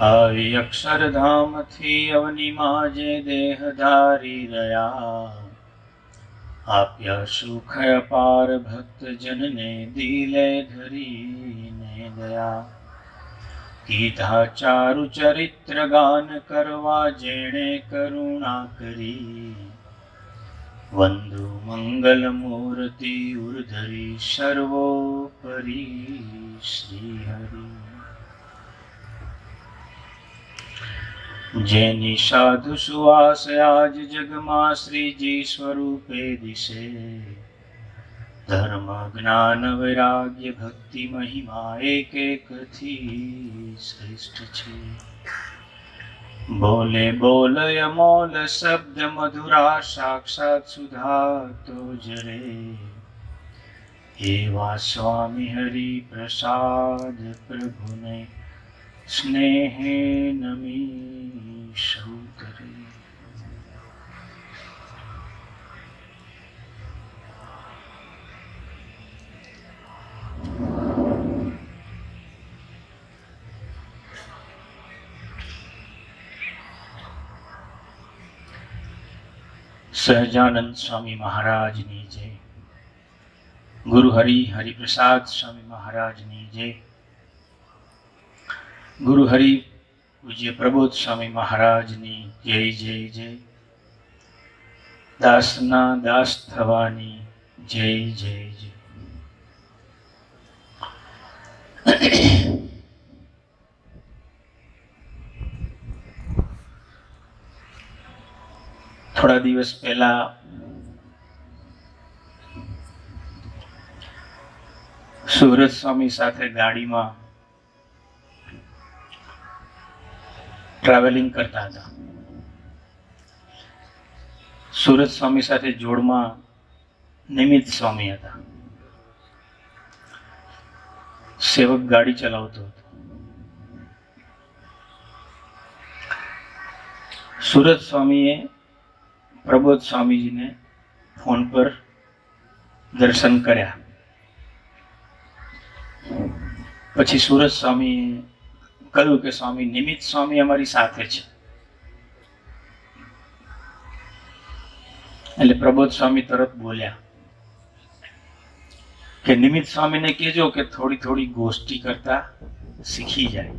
આવી અક્ષરધામથી અવનીમાં જે દેહ ધારી રહ્યા, આપ્યા સુખ અપાર ભક્તજનને દિલે ધરીને દયા. કીધા ચારુ ચરિત્ર ગાન કરવા જેણે કરુણા કરી, વંદુ મંગલ મૂર્તિ ઉર્ધરી સર્વોપરી શ્રી હરિ. જેની સાધુ સુવાસ આજ જગમાં શ્રીજી સ્વરૂપે દિશે, ધર્મ જ્ઞાન વૈરાગ્ય ભક્તિ મહિમા એક એકથી શ્રેષ્ઠ છે. બોલે બોલય મોલ શબ્દ મધુરા સાક્ષાત સુધા તો જરે, એવા સ્વામી હરિ પ્રસાદ પ્રભુને સ્નેહે નમી સૌ કરે. સહજાનંદ સ્વામી મહારાજની જય. ગુરુ હરિપ્રસાદ સ્વામી મહારાજની જય. ગુરુ હરિ પૂજ્ય પ્રબોધ સ્વામી મહારાજની જય જય જય. દાસના દાસ થવાની જય જય જય. થોડા દિવસ પહેલા સુરત સ્વામી સાથે ગાડીમાં ટ્રાવેલિંગ કરતા હતા. સુરત સ્વામી સાથે જોડમાં નિમિત્ત સ્વામી હતા. સેવક ગાડી ચલાવતો હતો. સુરત સ્વામીએ પ્રબોધ સ્વામીજીને ફોન પર દર્શન કર્યા. પછી સુરત સ્વામીએ કહ્યું કે સ્વામી નિમિત્ત સ્વામી અમારી સાથે છે. એટલે પ્રબોધ સ્વામી તરત બોલ્યા કે નિમિત્ત સ્વામીને કહેજો કે થોડી થોડી ગોષ્ઠી કરતા શીખી જાય.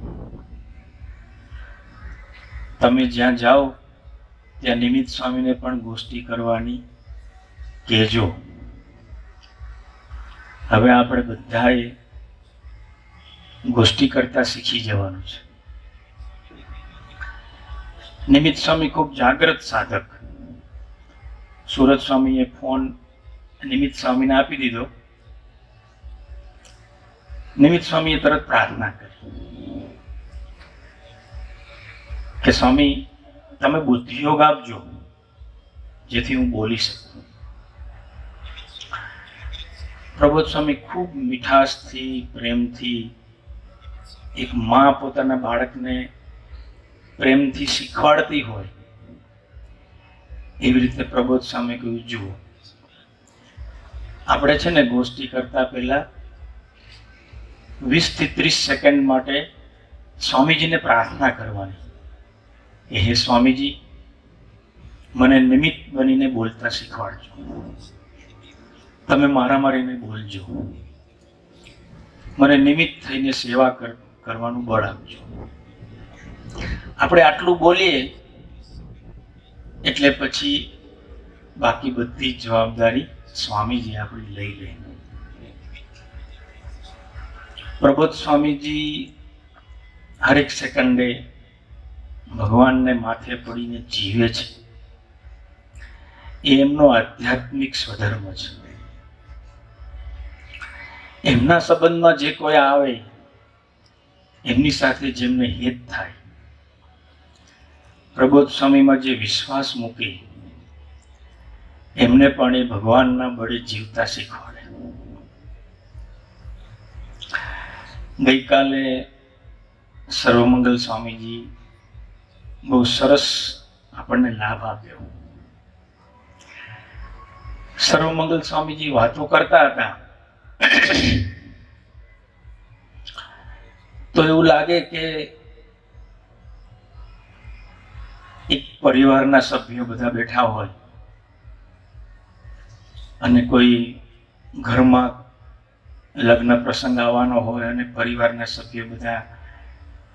તમે જ્યાં જાઓ ત્યાં નિમિત્ત સ્વામીને પણ ગોષ્ઠી કરવાની કહેજો. હવે આપણે બધાએ ગોષ્ઠી કરતા શીખી જવાનું છે. નિમિત્ત સ્વામી ખૂબ જાગ્રત સાધક. સુરત સ્વામીએ ફોન નિમિત્ત સ્વામીને આપી દીધો. નિમિત્ત સ્વામીએ તરત પ્રાર્થના કરી કે સ્વામી તમે બુદ્ધિયોગ આપજો જેથી હું બોલી શકું. પ્રબોધ સ્વામી ખૂબ મીઠાશથી પ્રેમથી, એક માં પોતાના બાળકને પ્રેમથી શીખવાડતી હોય એવી રીતે પ્રબોધ સ્વામી કહ્યું, જુઓ આપણે છે ને ગોષ્ઠી કરતા પહેલા 20 થી 30 સેકન્ડ માટે સ્વામીજીને પ્રાર્થના કરવાની. હે સ્વામીજી, મને નિમિત્ત બનીને બોલતા શીખવાડજો. તમે મારા મારીને બોલજો. મને નિમિત્ત થઈને સેવા કરવાનું બળ આપજો. આપણે આટલું બોલીએ એટલે પછી બાકી બધી જવાબદારી સ્વામીજી આપણી લઈ લે. પ્રબોધ સ્વામીજી હરેક સેકન્ડે ભગવાનને માથે પડીને જીવે છે. એ એમનો આધ્યાત્મિક સ્વધર્મ છે. એમના સંબંધમાં જે કોઈ આવે એમની સાથે જેમને હિત થાય, પ્રબોધ સ્વામીમાં જે વિશ્વાસ મૂકે એમને પણ એ ભગવાનના બળે જીવતા શીખવાડે. ગઈકાલે સર્વમંગલ સ્વામીજી બહુ સરસ આપણને લાભ આપ્યો. સર્વમંગલ સ્વામીજી વાતો કરતા હતા તો એવું લાગે કે પરિવારના સભ્યો બધા બેઠા હોય અને કોઈ ઘરમાં લગ્ન પ્રસંગ આવવાનો હોય અને પરિવારના સભ્યો બધા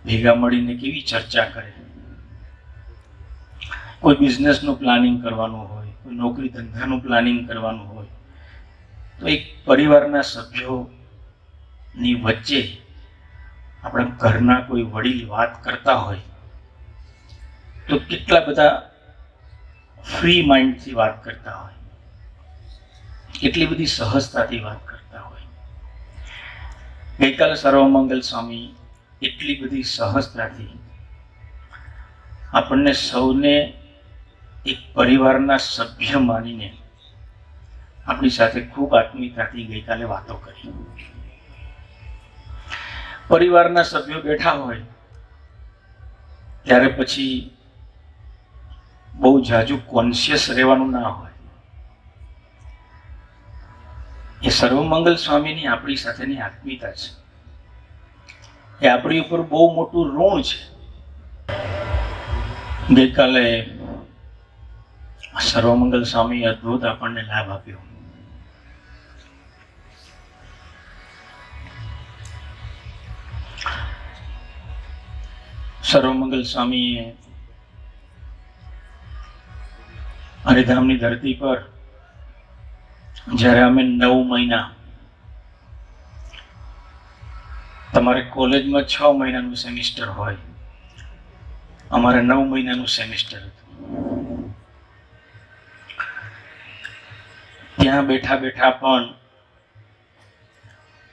ભેગા મળીને કેવી ચર્ચા કરે. કોઈ બિઝનેસનું પ્લાનિંગ કરવાનું હોય, કોઈ નોકરી ધંધાનું પ્લાનિંગ કરવાનું હોય, તો એક પરિવારના સભ્યોની વચ્ચે આપણા ઘરના કોઈ વડીલ વાત કરતા હોય તો કેટલા બધા ફ્રી માઇન્ડથી વાત કરતા હોય, કેટલી બધી સહજતાથી વાત કરતા હોય. ગઈકાલે સર્વમંગલ સ્વામી એટલી બધી સહજતાથી આપણને સૌને એક પરિવારના સભ્ય માનીને આપણી સાથે ખૂબ આત્મીયતાથી ગઈકાલે વાતો કરી. પરિવારના સભ્યો બેઠા હોય ત્યારે પછી બહુ જાજુ કોન્શિયસ રહેવાનું ના હોય. એ સર્વમંગલ સ્વામીની આપણી સાથેની આત્મીયતા છે, એ આપણી ઉપર બહુ મોટું ઋણ છે. ગઈકાલે સર્વમંગલ સ્વામી અદ્ભુત આપણને લાભ આપ્યો. સર્વમંગલ સ્વામીએ હરિધામની ધરતી પર જ્યારે અમે 9 મહિના, તમારે કોલેજમાં 6 મહિનાનું સેમિસ્ટર હોય, અમારે 9 મહિનાનું સેમિસ્ટર હતું. ત્યાં બેઠા બેઠા પણ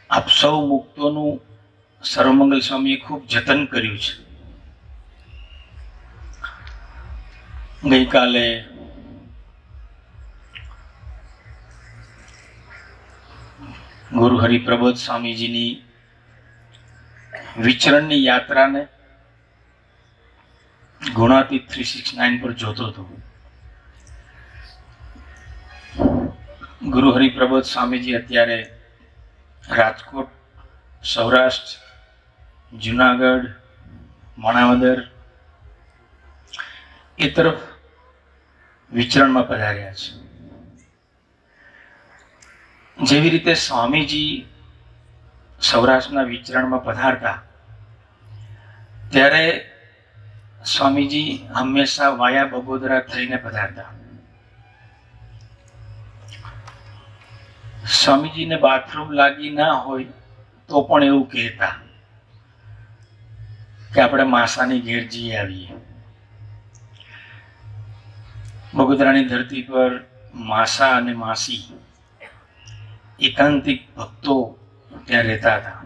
આપ સૌ મુક્તોનું સર્વમંગલ સ્વામીએ ખૂબ જતન કર્યું છે. ગઈકાલે ગુરુ હરિપ્રબોધ સ્વામીજીની વિચરણની યાત્રાને ગુણાતીત 369 પર જોતો હતો. ગુરુ હરિપ્રબોધ સ્વામીજી અત્યારે રાજકોટ, સૌરાષ્ટ્ર, જુનાગઢ, માણાવદર એ તરફ વિચરણમાં પધાર્યા છે. જેવી રીતે સ્વામીજી સૌરાષ્ટ્રના વિચરણમાં પધારતા ત્યારે સ્વામીજી હંમેશા વાયા બગોદરા થઈને પધારતા. સ્વામીજીને બાથરૂમ લાગી ના હોય તો પણ એવું કહેતા કે આપણે માસાની ઘેર જઈ આવીએ. બગોદરાની ધરતી પર માસા અને માસી એકાંતિક ભક્તો ત્યાં રહેતા હતા.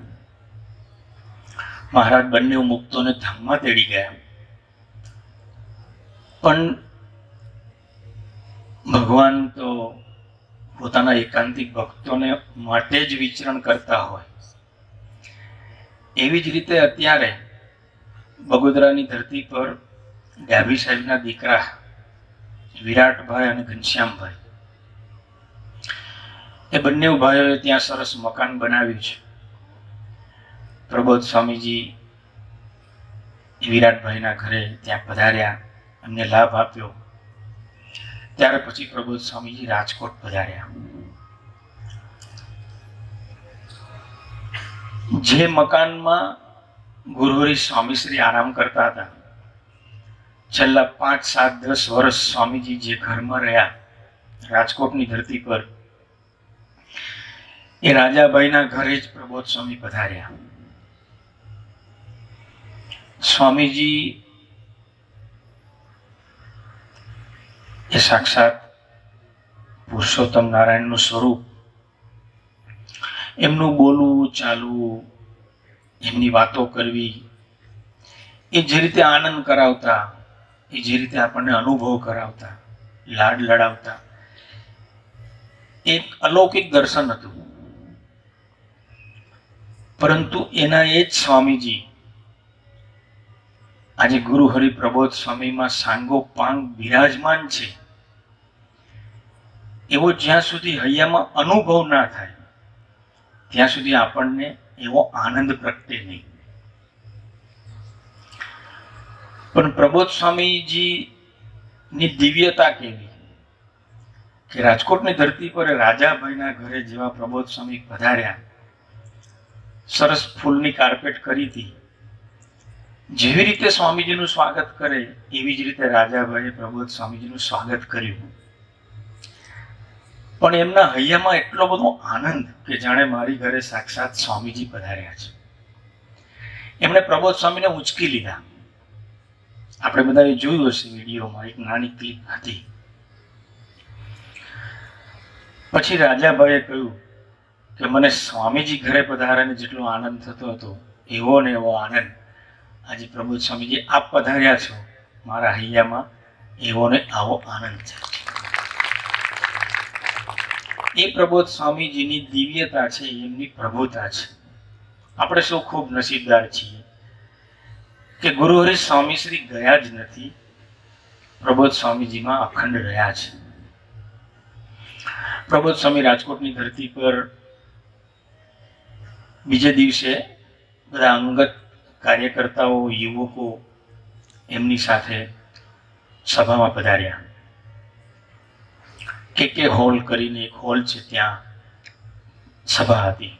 મહારાજ બંને મુક્તોને ધામમાં તેડી ગયા, પણ ભગવાન તો પોતાના એકાંતિક ભક્તોને માટે જ વિચરણ કરતા હોય. એવી જ રીતે અત્યારે બગોદરાની ધરતી પર ડાભી સાહેબના દીકરા વિરાટભાઈ અને ઘનશ્યામભાઈ, એ બંને ભાઈઓએ ત્યાં સરસ મકાન બનાવ્યું છે. પ્રબોધ સ્વામીજી વિરાટભાઈના ઘરે ત્યાં પધાર્યા, એમને લાભ આપ્યો. ત્યાર પછી પ્રબોધ સ્વામીજી રાજકોટ પધાર્યા. જે મકાનમાં ગુરુહરિ સ્વામીશ્રી આરામ કરતા હતા, છેલ્લા 5, 7, 10 વર્ષ સ્વામીજી જે ઘરમાં રહ્યા રાજકોટની ધરતી પર, એ રાજાભાઈના ઘરે જ પ્રબોધ સ્વામી પધાર્યા. સ્વામીજી એ સાક્ષાત પુરુષોત્તમ નારાયણનું સ્વરૂપ. એમનું બોલવું, ચાલવું, એમની વાતો કરવી, એ જે રીતે આનંદ કરાવતા, એ જે રીતે આપણને અનુભવ કરાવતા, લાડ લડાવતા, એક અલૌકિક દર્શન હતું. પરંતુ એના એ જ સ્વામીજી આજે ગુરુ હરિપ્રબોધ સ્વામીમાં સાંગો પાંગ બિરાજમાન છે. એવો જ્યાં સુધી હૈયામાં અનુભવ ના થાય ત્યાં સુધી આપણને એવો આનંદ પ્રગટે નહીં. પણ પ્રબોધ સ્વામીજી ની દિવ્યતા કેવી કે રાજકોટની ધરતી પર રાજાભાઈના ઘરે જેવા પ્રબોધ સ્વામી પધાર્યા, સરસ ફૂલની કાર્પેટ કરી હતી, જેવી રીતે સ્વામીજીનું સ્વાગત કરે એવી જ રીતે રાજાભાઈએ પ્રબોધ સ્વામીજીનું સ્વાગત કર્યું. પણ એમના હૈયામાં એટલો બધો આનંદ કે જાણે મારી ઘરે સાક્ષાત સ્વામીજી પધાર્યા છે. એમણે પ્રબોધ સ્વામીને ઉંચકી લીધા. આપણે બધાએ જોયું હશે વિડીયોમાં, એક નાની ક્લિપ હતી. પછી રાજાભાઈએ કહ્યું કે મને સ્વામીજી ઘરે પધારાને જેટલો આનંદ થતો હતો એવો ને એવો આનંદ આજે પ્રબોધ સ્વામીજી આપ પધાર્યા છો મારા હૈયામાં, એવો ને આવો આનંદ છે. એ પ્રબોધ સ્વામીજીની દિવ્યતા છે, એમની પ્રભુતા છે. આપણે સૌ ખૂબ નસીબદાર છીએ કે ગુરુહરિ સ્વામી શ્રી ગયા જ નથી, પ્રબોધ સ્વામીજીમાં અખંડ રહ્યા છે. પ્રબોધ સ્વામી રાજકોટની ધરતી પર બીજે દિવસે બધા અંગત કાર્યકર્તાઓ, યુવકો એમની સાથે સભામાં પધાર્યા. કે હોલ કરીને એક હોલ છે, ત્યાં સભા હતી.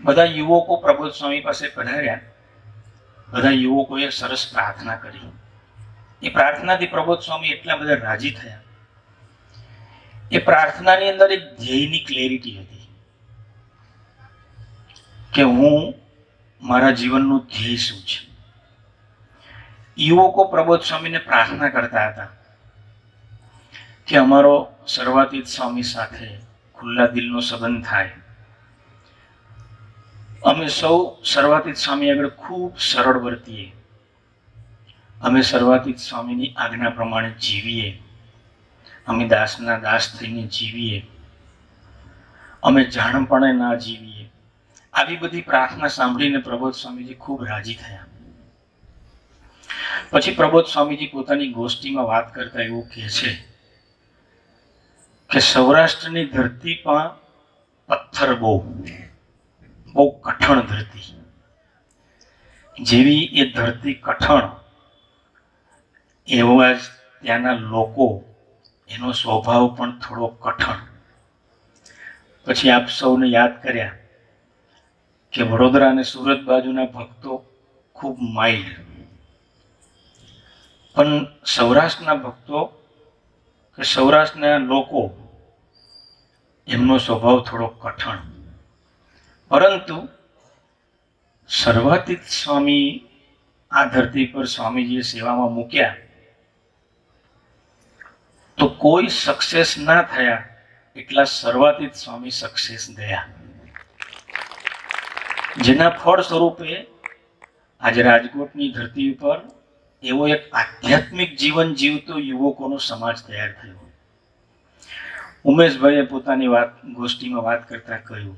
બધા યુવકો પ્રબોધ સ્વામી પાસે પધાર્યા. બધા યુવકોએ સરસ પ્રાર્થના કરી. એ પ્રાર્થનાથી પ્રબોધ સ્વામી એટલા બધા રાજી થયા. એ પ્રાર્થનાની અંદર એક ધ્યેયની ક્લેરિટી હતી કે હું મારા જીવનનું ધ્યેય શું છે. યુવકો પ્રબોધ સ્વામીને પ્રાર્થના કરતા હતા કે અમારો સર્વાતીત સ્વામી સાથે ખુલ્લા દિલનો સંબંધ થાય. અમે સૌ સર્વાતીત સ્વામી આગળ ખૂબ સરળ વર્તીએ. અમે સર્વાતીત સ્વામીની આજ્ઞા પ્રમાણે જીવીએ. અમે દાસના દાસ થઈને જીવીએ. અમે જાણપણે ના જીવીએ. આવી બધી પ્રાર્થના સાંભળીને પ્રબોધ સ્વામીજી ખૂબ રાજી થયા. પછી પ્રબોધ સ્વામીજી પોતાની ગોષ્ઠીમાં વાત કરતા એવું કહે છે કે સૌરાષ્ટ્રની ધરતી પર પથ્થર બહુ કઠણ ધરતી, જેવી એ ધરતી કઠણ એવા જ ત્યાંના લોકો, એનો સ્વભાવ પણ થોડો કઠણ. પછી આપ સૌને યાદ કર્યા કે વડોદરા અને સુરત બાજુના ભક્તો ખૂબ માઇલ્ડ, પણ સૌરાષ્ટ્રના ભક્તો કે સૌરાષ્ટ્રના લોકો એમનો સ્વભાવ થોડો કઠણ. પરંતુ સર્વાતીત સ્વામી આ ધરતી પર સ્વામીજીએ સેવામાં મૂક્યા તો કોઈ સક્સેસ ના થયા એટલા સર્વાતીત સ્વામી સક્સેસ ગયા, જેના ફળ સ્વરૂપે આજે રાજકોટની ધરતી ઉપર એવો એક આધ્યાત્મિક જીવન જીવતો યુવકોનો સમાજ તૈયાર થયો. ઉમેશભાઈએ પોતાની ગોષ્ઠીમાં વાત કરતા કહ્યું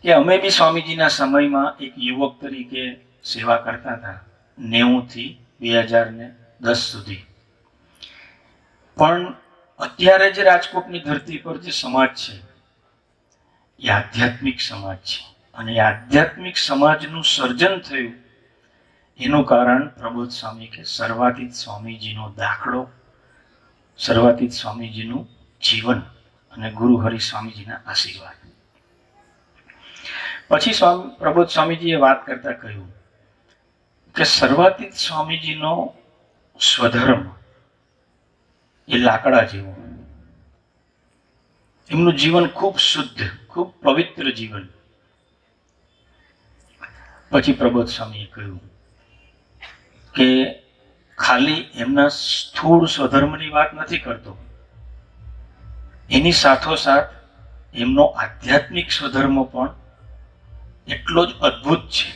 કે અમે બી સ્વામીજીના સમયમાં એક યુવક તરીકે સેવા કરતા હતા 90 થી 2010 સુધી. પણ અત્યારે જે રાજકોટની ધરતી પર જે સમાજ છે એ આધ્યાત્મિક સમાજ છે, અને એ આધ્યાત્મિક સમાજનું સર્જન થયું એનું કારણ પ્રબોધ સ્વામી કે સર્વાતીત સ્વામીજીનો દાખલો, સર્વાતીત સ્વામીજીનું જીવન અને ગુરુ હરિ સ્વામીજીના આશીર્વાદ. પછી પ્રબોધ સ્વામીજીએ વાત કરતા કહ્યું કે સર્વાતીત સ્વામીજીનો સ્વધર્મ એ લાકડા જેવો. એમનું જીવન ખૂબ શુદ્ધ, ખૂબ પવિત્ર જીવન. પછી પ્રબોધ સ્વામીએ કહ્યું કે ખાલી એમના સ્થૂળ સ્વધર્મની વાત નથી કરતો, એની સાથોસાથ એમનો આધ્યાત્મિક સ્વધર્મ પણ એટલો જ અદ્ભુત છે.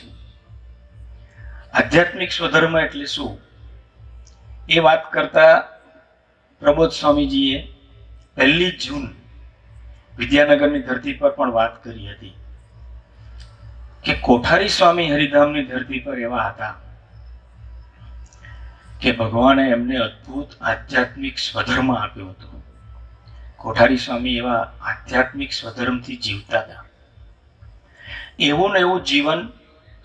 આધ્યાત્મિક સ્વધર્મ એટલે શું એ વાત કરતા પ્રબોધ સ્વામીજીએ 1 જૂન વિદ્યાનગરની ધરતી પર પણ વાત કરી હતી કે કોઠારી સ્વામી હરિધામની ધરતી પર એવા હતા કે ભગવાને એમને અદ્ભુત આધ્યાત્મિક સ્વધર્મ આપ્યો હતો. કોઠારી સ્વામી એવા આધ્યાત્મિક સ્વધર્મથી જીવતા હતા. એવું ને એવું જીવન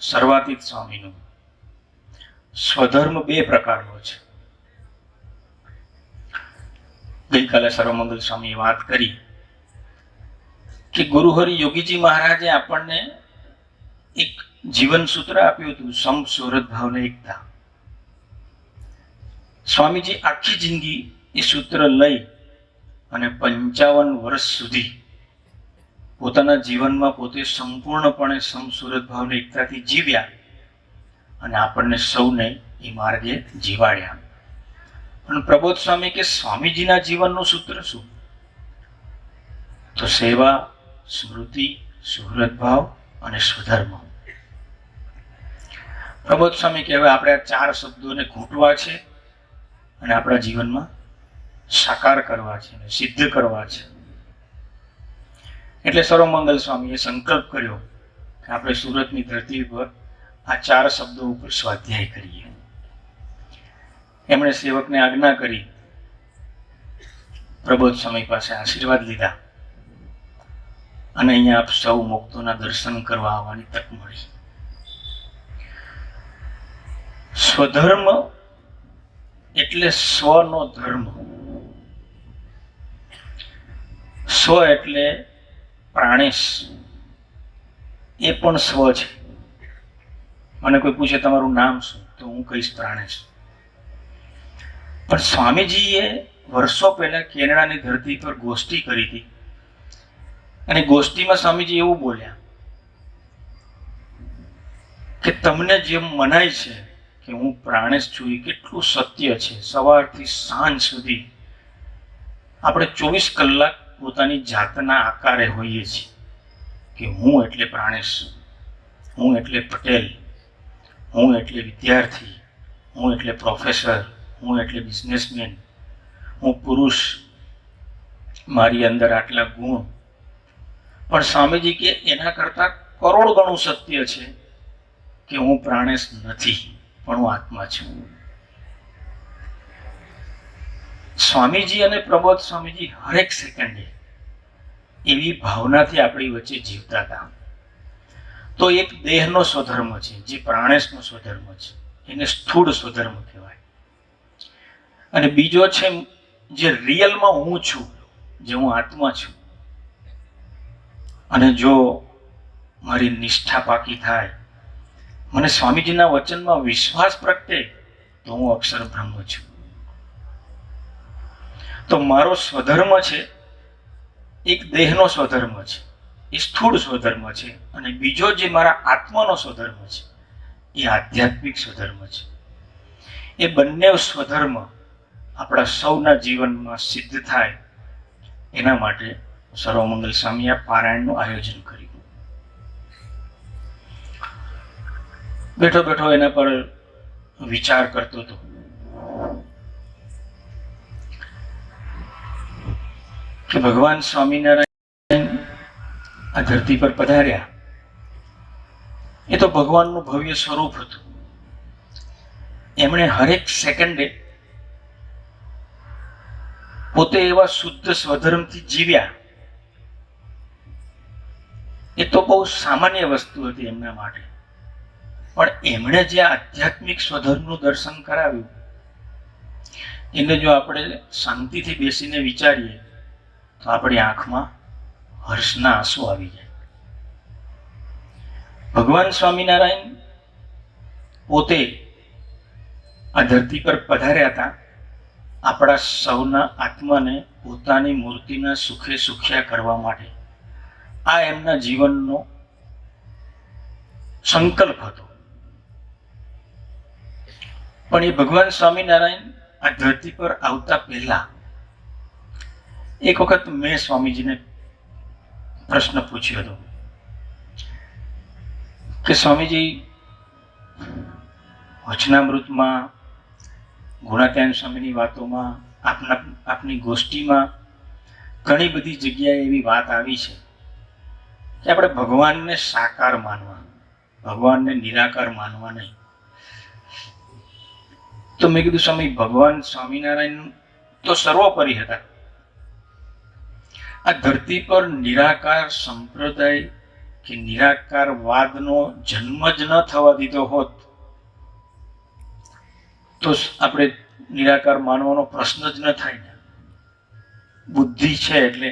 સર્વાતીત સ્વામીનું. સ્વધર્મ 2 પ્રકારનો છે. ગઈકાલે સર્વમંગલ સ્વામીએ વાત કરી કે ગુરુહરિ યોગીજી મહારાજે આપણને એક જીવન સૂત્ર આપ્યું હતું, સમ સુરત ભાવને એકતા. સ્વામીજી આખી જિંદગી એ સૂત્ર લઈ અને 55 વર્ષ સુધી પોતાના જીવનમાં પોતે સંપૂર્ણપણે સમસુરત ભાવને એકતાથી જીવ્યા અને આપણને સૌને એ માર્ગે જીવાડ્યા. પણ પ્રબોધ સ્વામી કે સ્વામીજીના જીવનનું સૂત્ર શું? તો સેવા, સ્મૃતિ, સુહૃદ ભાવ અને સ્વધર્મ. પ્રબોધ સ્વામી કે હવે આપણે આ 4 શબ્દોને ઘૂંટવા છે અને આપણા જીવનમાં સાકાર કરવા છે અને સિદ્ધ કરવા છે. એટલે સર્વમંગલ સ્વામીએ સંકલ્પ કર્યો કે આપણે સુરતની ધરતી પર આ 4 શબ્દો ઉપર સ્વાધ્યાય કરીએ. એમણે સેવકને આજ્ઞા કરી, પ્રબોધ સ્વામી પાસે આશીર્વાદ લીધા અને અહીંયા આપ સૌ મુક્તોના દર્શન કરવા આવવાની તક મળી. સ્વધર્મ એટલે સ્વનો ધર્મ. સ્વ એટલે પ્રાણેશ, એ પણ સ્વ છે. મને કોઈ પૂછે તમારું નામ શું, તો હું કહીશ પ્રાણેશ. પણ સ્વામીજીએ વર્ષો પહેલા કેનેડાની ધરતી પર ગોષ્ઠી કરી હતી અને ગોષ્ઠીમાં સ્વામીજી એવું બોલ્યા કે તમને જેમ મનાય છે કે હું પ્રાણેશ છું એ કેટલું સત્ય છે. સવારથી સાંજ સુધી આપણે 24 કલાક પોતાની જાતના આકારે હોઈએ છીએ કે હું એટલે પ્રાણેશ, હું એટલે પટેલ, હું એટલે વિદ્યાર્થી, હું એટલે પ્રોફેસર, હું એટલે બિઝનેસમેન, હું પુરુષ, મારી અંદર આટલા ગુણ. પણ સ્વામીજી કે એના કરતા કરોડ ગણું સત્ય છે કે હું પ્રાણેશ નથી, પણ હું આત્મા છું. સ્વામીજી અને પ્રબોધ સ્વામીજી હરેક સેકન્ડે એવી ભાવનાથી આપણી વચ્ચે જીવતા હતા. તો એક દેહનો સ્વધર્મ છે, જે પ્રાણેશનો સ્વધર્મ છે, એને સ્થૂળ સ્વધર્મ કહેવાય. અને બીજો છે જે રિયલમાં હું છું, જે હું આત્મા છું. અને જો મારી નિષ્ઠા પાકી થાય, મને સ્વામીજીના વચનમાં વિશ્વાસ પ્રગટે, તો હું અક્ષર બ્રહ્મ છું. તો મારો સ્વધર્મ છે એક દેહનો સ્વધર્મ છે, એ સ્થૂળ સ્વધર્મ છે. અને બીજો જે મારા આત્માનો સ્વધર્મ છે એ આધ્યાત્મિક સ્વધર્મ છે. એ બંને સ્વધર્મ આપણા સૌના જીવનમાં સિદ્ધ થાય એના માટે સર્વમંગલ સ્વામીએ પારાયણનું આયોજન કર્યું. બેઠો બેઠો એના પર વિચાર કરતો હતો કે ભગવાન સ્વામિનારાયણ આ ધરતી પર પધાર્યા, એ તો ભગવાનનું ભવ્ય સ્વરૂપ હતું. એમણે હરેક સેકન્ડે પોતે એવા શુદ્ધ સ્વધર્મથી જીવ્યા. એ તો બહુ સામાન્ય વસ્તુ હતી એમના માટે. પણ એમણે જે આધ્યાત્મિક સ્વધર્મનું દર્શન કરાવ્યું, એને જો આપણે શાંતિથી બેસીને વિચારીએ તો આપણી આંખમાં હર્ષના આંસુ આવી જાય. ભગવાન સ્વામિનારાયણ પોતે આ ધરતી પર પધાર્યા હતા આપણા સૌના આત્માને પોતાની મૂર્તિના સુખે સુખ્યા કરવા માટે. આ એમના જીવનનો સંકલ્પ હતો. પણ એ ભગવાન સ્વામિનારાયણ આ ધરતી પર આવતા પહેલા એક વખત મેં સ્વામીજીને પ્રશ્ન પૂછ્યો હતો કે સ્વામીજી, વચનામૃતમાં, ગુણાત્યાન સ્વામીની વાતોમાં, આપની ગોષ્ઠીમાં ઘણી બધી જગ્યાએ એવી વાત આવી છે કે આપણે ભગવાનને સાકાર માનવા, ભગવાનને નિરાકાર માનવા નહીં. તો મેં કીધું સ્વામી, ભગવાન સ્વામિનારાયણ તો સર્વોપરી હતા. આ ધરતી પર નિરાકાર સંપ્રદાય કે નિરાકારવાદનો જન્મ જ ન થવા દીધો હોત તો આપણે નિરાકાર માનવાનો પ્રશ્ન જ ન થાય ને. બુદ્ધિ છે એટલે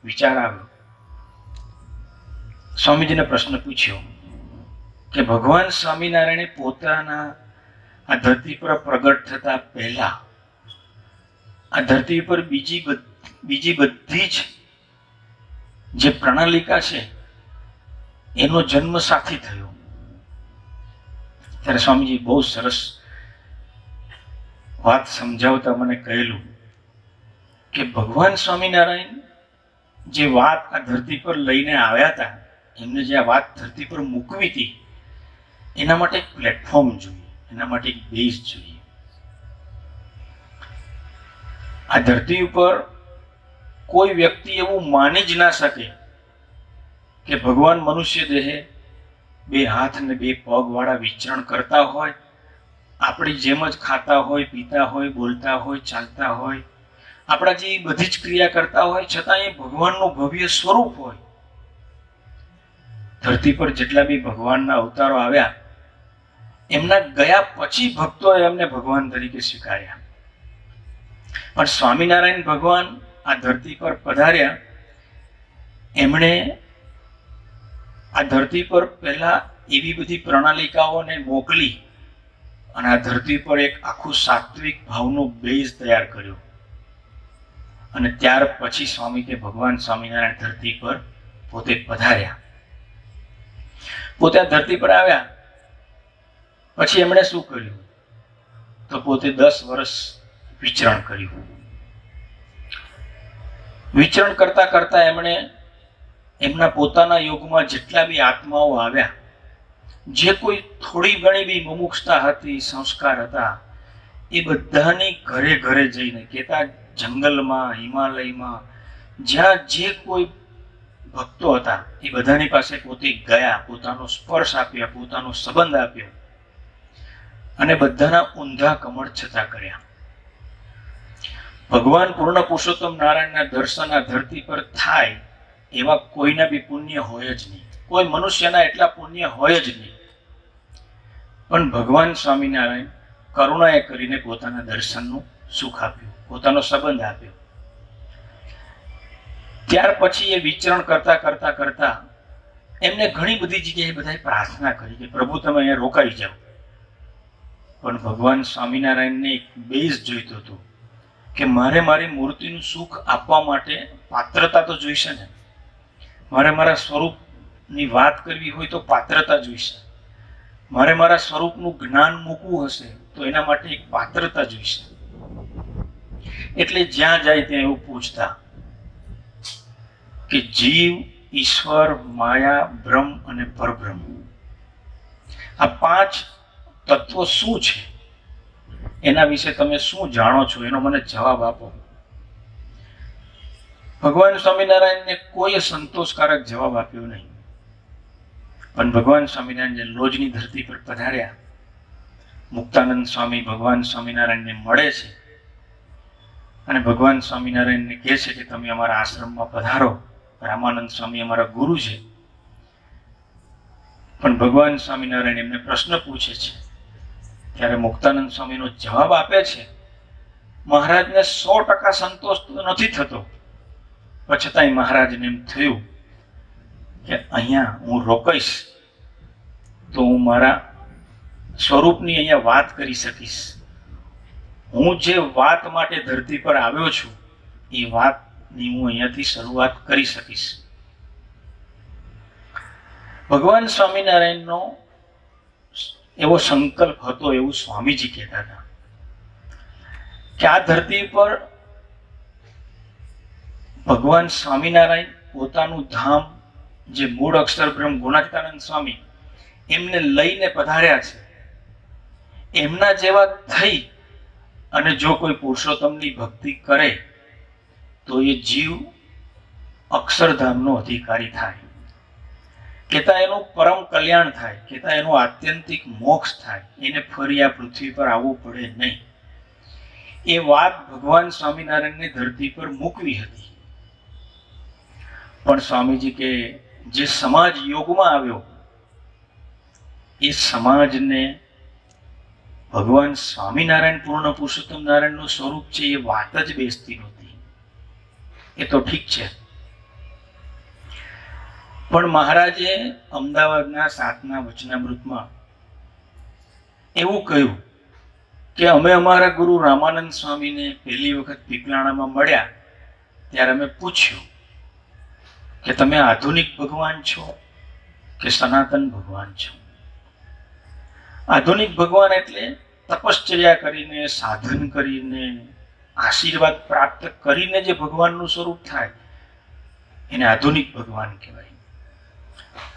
વિચાર આવ્યો. સ્વામીજીને પ્રશ્ન પૂછ્યો કે ભગવાન સ્વામિનારાયણે પોતાના આ ધરતી પર પ્રગટ થતા પહેલા આ ધરતી પર બીજી બધી જ જે પ્રણાલિકા છે એનો જન્મ સાથી થયો. ત્યારે સ્વામીજી બહુ સરસ વાત સમજાવતા મને કહેલું કે ભગવાન સ્વામિનારાયણ જે વાત આ ધરતી પર લઈને આવ્યા હતા, એમને જે આ વાત ધરતી પર મૂકવી હતી, એના માટે એક પ્લેટફોર્મ જોઈએ, એના માટે એક બેઝ જોઈએ. આ ધરતી ઉપર કોઈ વ્યક્તિ એવું માની જ ના શકે કે ભગવાન મનુષ્ય દેહે 2 હાથ અને 2 પગ વાળા વિચરણ કરતા હોય, આપણી જેમ જ ખાતા હોય, પીતા હોય, બોલતા હોય, ચાલતા હોય, આપણા જે બધી જ ક્રિયા કરતા હોય, છતાં એ ભગવાનનું ભવ્ય સ્વરૂપ હોય. ધરતી પર જેટલા બી ભગવાનના અવતારો આવ્યા, એમના ગયા પછી ભક્તોએ એમને ભગવાન તરીકે સ્વીકાર્યા. પણ સ્વામિનારાયણ ભગવાન આ ધરતી પર પધાર્યા, એમણે આ ધરતી પર પહેલા એવી બધી પ્રણાલિકાઓને મોકલી અને આ ધરતી પર એક આખું સાત્વિક ભાવનો બેઝ તૈયાર કર્યો. અને ત્યાર પછી સ્વામી કે ભગવાન સ્વામિનારાયણ ધરતી પર પોતે પધાર્યા. પોતે આ ધરતી પર આવ્યા પછી એમણે શું કર્યું? તો પોતે 10 વર્ષ વિચરણ કર્યું. વિચરણ કરતા કરતા એમણે એમના પોતાના યુગમાં જેટલા બી આત્માઓ આવ્યા, જે કોઈ થોડી ઘણી બી મુમુક્ષતા હતી, સંસ્કાર હતા, એ બધાની ઘરે ઘરે જઈને કહેતા, જંગલમાં, હિમાલયમાં, જ્યાં જે કોઈ ભક્તો હતા એ બધાની પાસે પોતે ગયા, પોતાનો સ્પર્શ આપ્યા, પોતાનો સંબંધ આપ્યો અને બધાના ઊંધા કમળ છતા કર્યા. ભગવાન પૂર્ણ પુરુષોત્તમ નારાયણના દર્શન આ ધરતી પર થાય એવા કોઈના બી પુણ્ય હોય જ નહીં, કોઈ મનુષ્યના એટલા પુણ્ય હોય જ નહીં. પણ ભગવાન સ્વામિનારાયણ કરુણાએ કરીને પોતાના દર્શનનું સુખ આપ્યું, પોતાનો સંબંધ આપ્યો. ત્યાર પછી એ વિચરણ કરતા કરતા કરતા એમને ઘણી બધી જગ્યાએ બધાએ પ્રાર્થના કરી કે પ્રભુ તમે અહીંયા રોકાઈ જાઓ. પણ ભગવાન સ્વામિનારાયણને એક બેઝ જોઈતો હતો કે મારે મારી મૂર્તિનું સુખ આપવા માટે પાત્રતા તો જોઈશે ને. મારે મારા સ્વરૂપની વાત કરવી હોય તો પાત્રતા જોઈશે. મારે મારા સ્વરૂપનું જ્ઞાન મૂકવું હશે તો એના માટે એક પાત્રતા જોઈશે. એટલે જ્યાં જાય ત્યાં એવું પૂછતા કે જીવ, ઈશ્વર, માયા, બ્રહ્મ અને પરબ્રહ્મ, આ 5 તત્વો શું છે, એના વિશે તમે શું જાણો છો, એનો મને જવાબ આપો. ભગવાન સ્વામિનારાયણને કોઈ સંતોષકારક જવાબ આપ્યો નહીં. પણ ભગવાન સ્વામિનારાયણ લોજની ધરતી પર પધાર્યા, મુક્તાનંદ સ્વામી ભગવાન સ્વામિનારાયણને મળે છે અને ભગવાન સ્વામિનારાયણને કહે છે કે તમે અમારા આશ્રમમાં પધારો. રામાનંદ સ્વામી અમારા ગુરુ છે. પણ ભગવાન સ્વામિનારાયણ એમને પ્રશ્ન પૂછે છે ત્યારે મુક્તાનંદ સ્વામીનો જવાબ આપે છે, મહારાજને 100% સંતોષ નથી થતો. છતાંય મહારાજને એમ થયું કે અહીંયા હું રોકાઈશ તો હું મારા સ્વરૂપની અહીંયા વાત કરી શકીશ. હું જે વાત માટે ધરતી પર આવ્યો છું એ વાતની હું અહીંયાથી શરૂઆત કરી શકીશ. ભગવાન સ્વામિનારાયણનો એવો સંકલ્પ હતો, એવું સ્વામીજી કહેતા હતા કે આ ધરતી પર ભગવાન સ્વામિનારાયણ પોતાનું ધામ, જે મૂળ અક્ષર બ્રહ્મ ગુણાતીતાનંદ સ્વામી, એમને લઈને પધાર્યા છે. એમના જેવા થઈ અને જો કોઈ પુરુષોત્તમની ભક્તિ કરે તો એ જીવ અક્ષરધામનો અધિકારી થાય, કેતા એનું પરમ કલ્યાણ થાય, કેતા એનું આત્યંતિક મોક્ષ થાય, એને ફરી આ પૃથ્વી પર આવવું પડે નહીં. એ વાત ભગવાન સ્વામિનારાયણને ધરતી પર મૂકવી હતી. પણ સ્વામીજી કે જે સમાજ યોગમાં આવ્યો એ સમાજને ભગવાન સ્વામિનારાયણ પૂર્ણ પુરુષોત્તમ નારાયણનું સ્વરૂપ છે એ વાત જ બેસતી નહોતી. એ તો ઠીક છે, પણ મહારાજે અમદાવાદના 7ના વચનામૃતમાં એવું કહ્યું કે અમે અમારા ગુરુ રામાનંદ સ્વામીને પહેલી વખત પીપલાણામાં મળ્યા ત્યારે અમે પૂછ્યું કે તમે આધુનિક ભગવાન છો કે સનાતન ભગવાન છો? આધુનિક ભગવાન એટલે તપશ્ચર્યા કરીને, સાધન કરીને, આશીર્વાદ પ્રાપ્ત કરીને જે ભગવાનનું સ્વરૂપ થાય એને આધુનિક ભગવાન કહેવાય.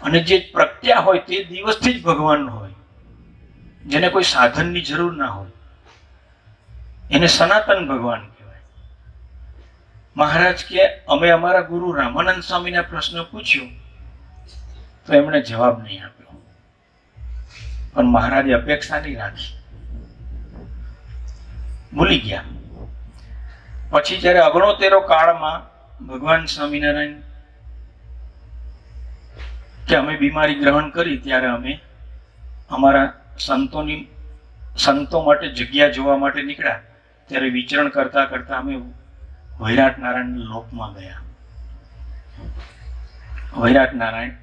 અને જે પ્રત્યા હોય તે દિવસથી જ ભગવાન હોય, જેને કોઈ સાધનની જરૂર ના હોય, એને સનાતન ભગવાન કહેવાય. મહારાજ કે અમે અમારા ગુરુ રામાનંદ સ્વામીને પ્રશ્ન પૂછ્યો તો એમણે જવાબ નહીં આપ્યો, પણ મહારાજે અપેક્ષા નહીં રાખી, ભૂલી ગયા. પછી જ્યારે 69 કાળમાં ભગવાન સ્વામિનારાયણ કે અમે બીમારી ગ્રહણ કરી ત્યારે અમે અમારા સંતો માટે જગ્યા જોવા માટે નીકળ્યા, ત્યારે વિચરણ કરતા કરતા અમે વૈરાટ નારાયણ લોકમાં ગયા. વૈરાટ નારાયણ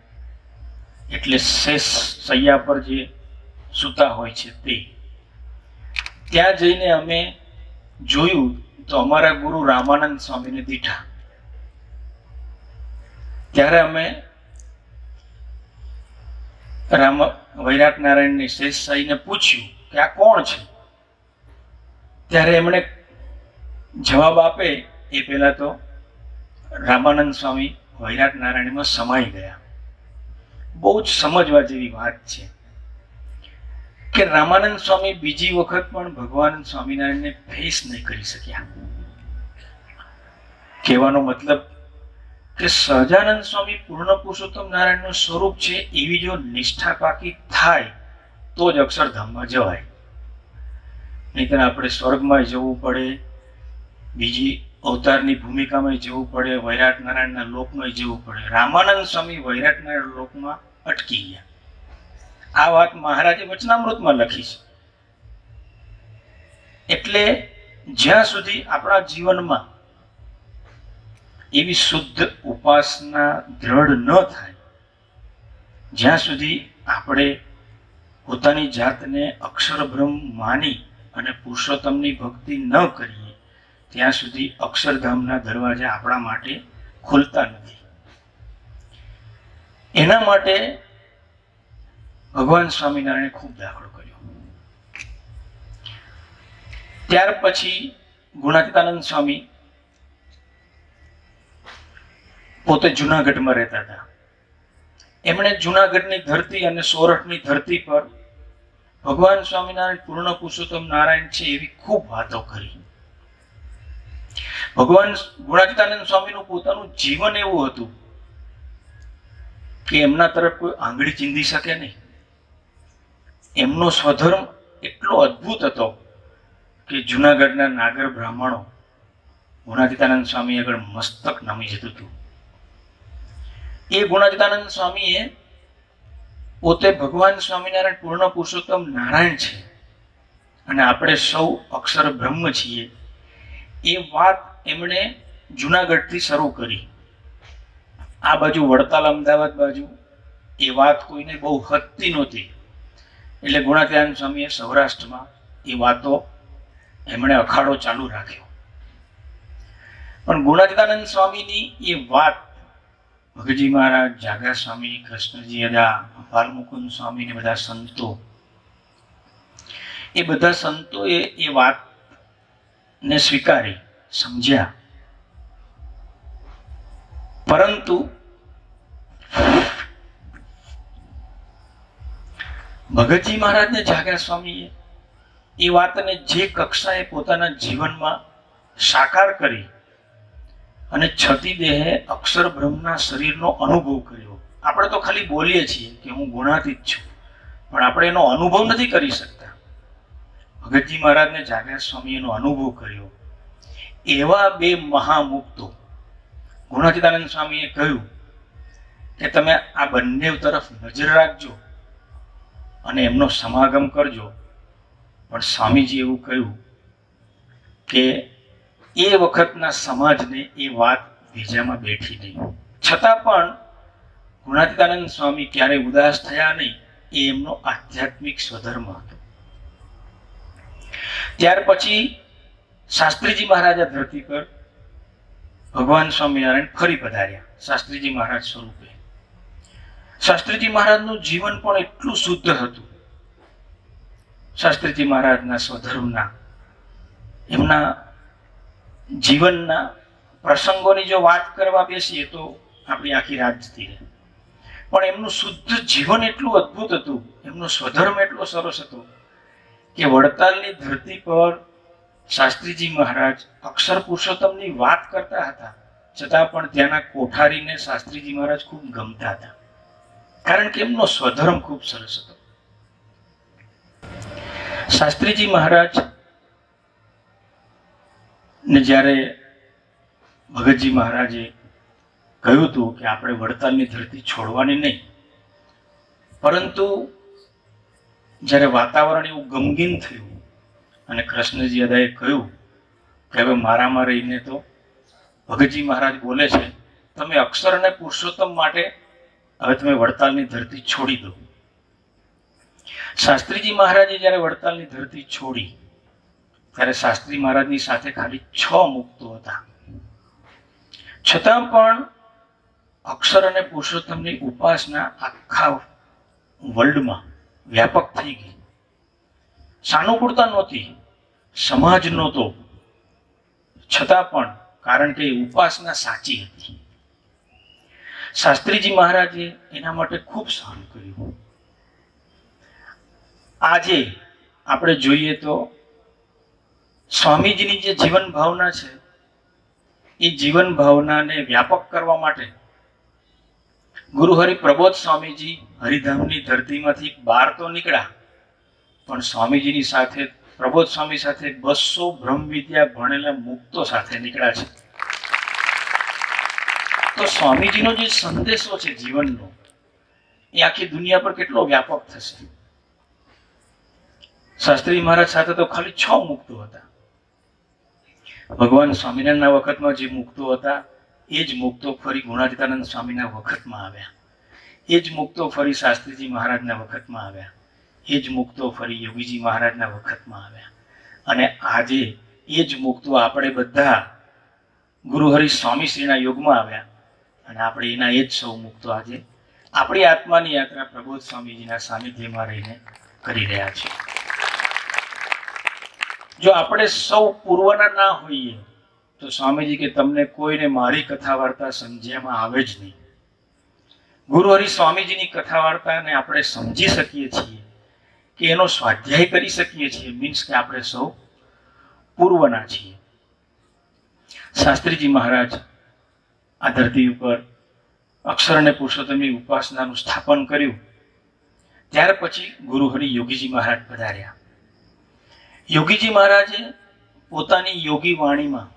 એટલે શેષ સૈયા પર જે સૂતા હોય છે તે. ત્યાં જઈને અમે જોયું તો અમારા ગુરુ રામાનંદ સ્વામીને દીઠા. ત્યારે અમે વૈરાટ નારાયણની શેષશાહીને પૂછ્યું કે આ કોણ છે? ત્યારે એમણે જવાબ આપે એ પહેલા તો રામાનંદ સ્વામી વૈરાટ નારાયણમાં સમાઈ ગયા. બહુ જ સમજવા જેવી વાત છે કે રામાનંદ સ્વામી બીજી વખત પણ ભગવાન સ્વામિનારાયણને ફેસ નહીં કરી શક્યા. કહેવાનો મતલબ કે સહજાનંદ સ્વામી પૂર્ણ પુરુષોત્તમ નારાયણનું સ્વરૂપ છે એવી જો નિષ્ઠા પાકી થાય તો જ અક્ષરધામમાં જવાય. નહીંતર આપણે સ્વર્ગમાં જવું પડે, બીજી અવતારની ભૂમિકામાં જવું પડે, વૈરાટ નારાયણના લોકમાં જવું પડે. રામાનંદ સ્વામી વૈરાટ નારાયણ લોકમાં અટકી ગયા. આ વાત મહારાજે વચનામૃતમાં લખી છે. એટલે જ્યાં સુધી આપણા જીવનમાં એવી શુદ્ધ ઉપાસના દ્રઢ ન થાય, જ્યાં સુધી આપણે પોતાની જાતને અક્ષર બ્રહ્મ માની અને પુરુષોત્તમની ભક્તિ ન કરીએ, ત્યાં સુધી અક્ષરધામના દરવાજા આપણા માટે ખુલતા નથી. એના માટે ભગવાન સ્વામિનારાયણે ખૂબ દાખલો કર્યો. ત્યાર પછી ગુણાતીતાનંદ સ્વામી પોતે જુનાગઢમાં રહેતા હતા. એમણે જુનાગઢની ધરતી અને સોરઠની ધરતી પર ભગવાન સ્વામિનારાયણ પૂર્ણ પુરુષોત્તમ નારાયણ છે એવી ખૂબ વાતો કરી. ભગવાન ગુણાતીતાનંદ સ્વામીનું પોતાનું જીવન એવું હતું કે એમના તરફ કોઈ આંગળી ચીંધી શકે નહીં. એમનો સ્વધર્મ એટલો અદ્ભુત હતો કે જુનાગઢના નાગર બ્રાહ્મણો ગુણાતીતાનંદ સ્વામી આગળ મસ્તક નમી જતું હતું. એ ગુણાતીતાનંદ સ્વામીએ પોતે ભગવાન સ્વામિનારાયણ પૂર્ણ પુરુષોત્તમ નારાયણ છે અને આપણે સૌ અક્ષર બ્રહ્મ છીએ એ વાત એમણે જુનાગઢથી શરૂ કરી. આ બાજુ વડતાલ અમદાવાદ બાજુ એ વાત કોઈને બહુ હદતી નહોતી. એટલે ગુણાતીતાનંદ સ્વામીએ સૌરાષ્ટ્રમાં એ વાતો એમણે અખાડો ચાલુ રાખ્યો. પણ ગુણાતીતાનંદ સ્વામીની એ વાત ભગતજી મહારાજ, જાગા સ્વામી, કૃષ્ણજી અદા, બાલમુકુંદ સ્વામી ને બધા સંતો, એ બધા સંતોએ એ વાતને સ્વીકારી, સમજ્યા. પરંતુ ભગતજી મહારાજ ને જાગા સ્વામીએ એ વાતને જે કક્ષાએ પોતાના જીવનમાં સાકાર કરી અને છતી દેહે અક્ષર બ્રહ્મના શરીરનો અનુભવ કર્યો. આપણે તો ખાલી બોલીએ છીએ કે હું ગુણાતીત છું, પણ આપણે એનો અનુભવ નથી કરી શકતા. ભગતજી મહારાજને જાગા સ્વામી એનો અનુભવ કર્યો. એવા બે મહામુક્તો ગુણાતીતાનંદ સ્વામીએ કહ્યું કે તમે આ બંને તરફ નજર રાખજો અને એમનો સમાગમ કરજો. પણ સ્વામીજી એવું કહ્યું કે એ વખતના સમાજને એ વાત ભેજામાં બેઠી નહીં. છતાં પણ ગુણાતીતાનંદ સ્વામી ક્યારેય ઉદાસ થયા નહીં. એ એમનો આધ્યાત્મિક સ્વધર્મ હતો. ત્યાર પછી શાસ્ત્રીજી મહારાજ આ ધરતી પર ભગવાન સ્વામિનારાયણ ફરી પધાર્યા શાસ્ત્રીજી મહારાજ સ્વરૂપે. શાસ્ત્રીજી મહારાજનું જીવન પણ એટલું શુદ્ધ હતું. શાસ્ત્રીજી મહારાજના સ્વધર્મના એમના જીવનના પ્રસંગોની જો વાત કરવા બેસીએ તો આપણી આખી રાત જતી રહે. પણ એમનું શુદ્ધ જીવન એટલું અદ્ભુત હતું, એમનો સ્વધર્મ એટલો સરસ હતો કે વડતાલની ધરતી પર શાસ્ત્રીજી મહારાજ અક્ષર પુરુષોત્તમની વાત કરતા હતા, છતાં પણ ત્યાંના કોઠારીને શાસ્ત્રીજી મહારાજ ખૂબ ગમતા હતા, કારણ કે એમનો સ્વધર્મ ખૂબ સરસ હતો. શાસ્ત્રીજી મહારાજ ને જ્યારે ભગતજી મહારાજે કહ્યું હતું કે આપણે વડતાલની ધરતી છોડવાની નહીં, પરંતુ જ્યારે વાતાવરણ એવું ગમગીન થયું અને કૃષ્ણજી દાદાએ કહ્યું કે હવે મારામાં રહીને તો ભગતજી મહારાજ બોલે છે તમે અક્ષર અને પુરુષોત્તમ માટે હવે તમે વડતાલની ધરતી છોડી દો. શાસ્ત્રીજી મહારાજે જ્યારે વડતાલની ધરતી છોડી ત્યારે શાસ્ત્રી મહારાજની સાથે ખાલી 6 મુક્તો હતા. છતાં પણ અક્ષર અને પુરુષોત્તમની ઉપાસના આખા વર્લ્ડમાં વ્યાપક થઈ ગઈ. સાનુકૂળતા નહોતી, સમાજ નહોતો, છતાં પણ કારણ કે ઉપાસના સાચી હતી. શાસ્ત્રીજી મહારાજે એના માટે ખૂબ સહન કર્યું. આજે આપણે જોઈએ તો સ્વામીજીની જે જીવન ભાવના છે એ જીવન ભાવનાને વ્યાપક કરવા માટે ગુરુ હરિ પ્રબોધ સ્વામીજી હરિધામની ધરતીમાંથી બહાર તો નીકળ્યા, પણ સ્વામીજીની સાથે પ્રબોધ સ્વામી સાથે 200 બ્રહ્મ વિદ્યા ભણેલા મુક્તો સાથે નીકળ્યા છે. તો સ્વામીજીનો જે સંદેશો છે જીવનનો એ આખી દુનિયા પર કેટલો વ્યાપક થશે. શાસ્ત્રી મહારાજ સાથે તો ખાલી 6 મુક્તો હતા. ભગવાન સ્વામિનારાયણના વખતમાં જે મુક્તો હતા એ જ મુક્તો ફરી ગુણાતીતાનંદ સ્વામીના વખતમાં આવ્યા, એ જ મુક્તો ફરી શાસ્ત્રીજી મહારાજના વખતમાં આવ્યા, એ જ મુક્તો ફરી યોગીજી મહારાજના વખતમાં આવ્યા. અને આજે એ જ મુક્તો આપણે બધા ગુરુ હરિ સ્વામીશ્રીના યુગમાં આવ્યા અને આપણે એના એ જ સૌ મુક્તો આજે આપણી આત્માની યાત્રા પ્રબોધ સ્વામીજીના સાનિધ્યમાં રહીને કરી રહ્યા છીએ. જો આપણે સૌ પૂર્વના ના હોઈએ તો સ્વામીજી કે તમને કોઈને મારી કથા વાર્તા સમજ્યામાં આવે જ નહીં. ગુરુ હરિ સ્વામીજીની કથા વાર્તાને આપણે સમજી શકીએ છીએ કે એનો સ્વાધ્યાય કરી શકીએ છીએ, મીન્સ કે આપણે સૌ પૂર્વના છીએ. શાસ્ત્રીજી મહારાજ આ ધરતી ઉપર અક્ષર અને પુરુષોત્તમની ઉપાસનાનું સ્થાપન કર્યું. ત્યાર પછી ગુરુ હરિ યોગીજી મહારાજ પધાર્યા. યોગીજી મહારાજે પોતાની યોગી વાણીમાં,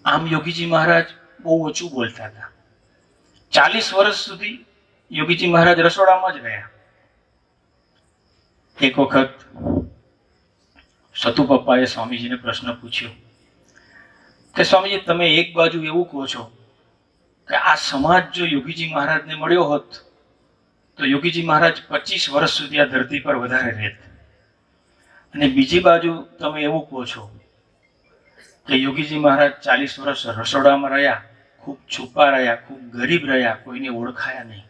આમ યોગીજી મહારાજ બહુ ઓછું બોલતા હતા. 40 વર્ષ સુધી યોગીજી મહારાજ રસોડામાં જ રહ્યા. એક વખત સતુ પપ્પાએ સ્વામીજીને પ્રશ્ન પૂછ્યો કે સ્વામીજી તમે એક બાજુ એવું કહો છો કે આ સમાજ જો યોગીજી મહારાજને મળ્યો હોત તો યોગીજી મહારાજ 25 વર્ષ સુધી આ ધરતી પર વધારે રહેત, અને બીજી બાજુ તમે એવું કહો છો કે યોગીજી મહારાજ 40 વર્ષ રસોડામાં રહ્યા, ખૂબ છુપા રહ્યા, ખૂબ ગરીબ રહ્યા, કોઈને ઓળખાયા નહીં.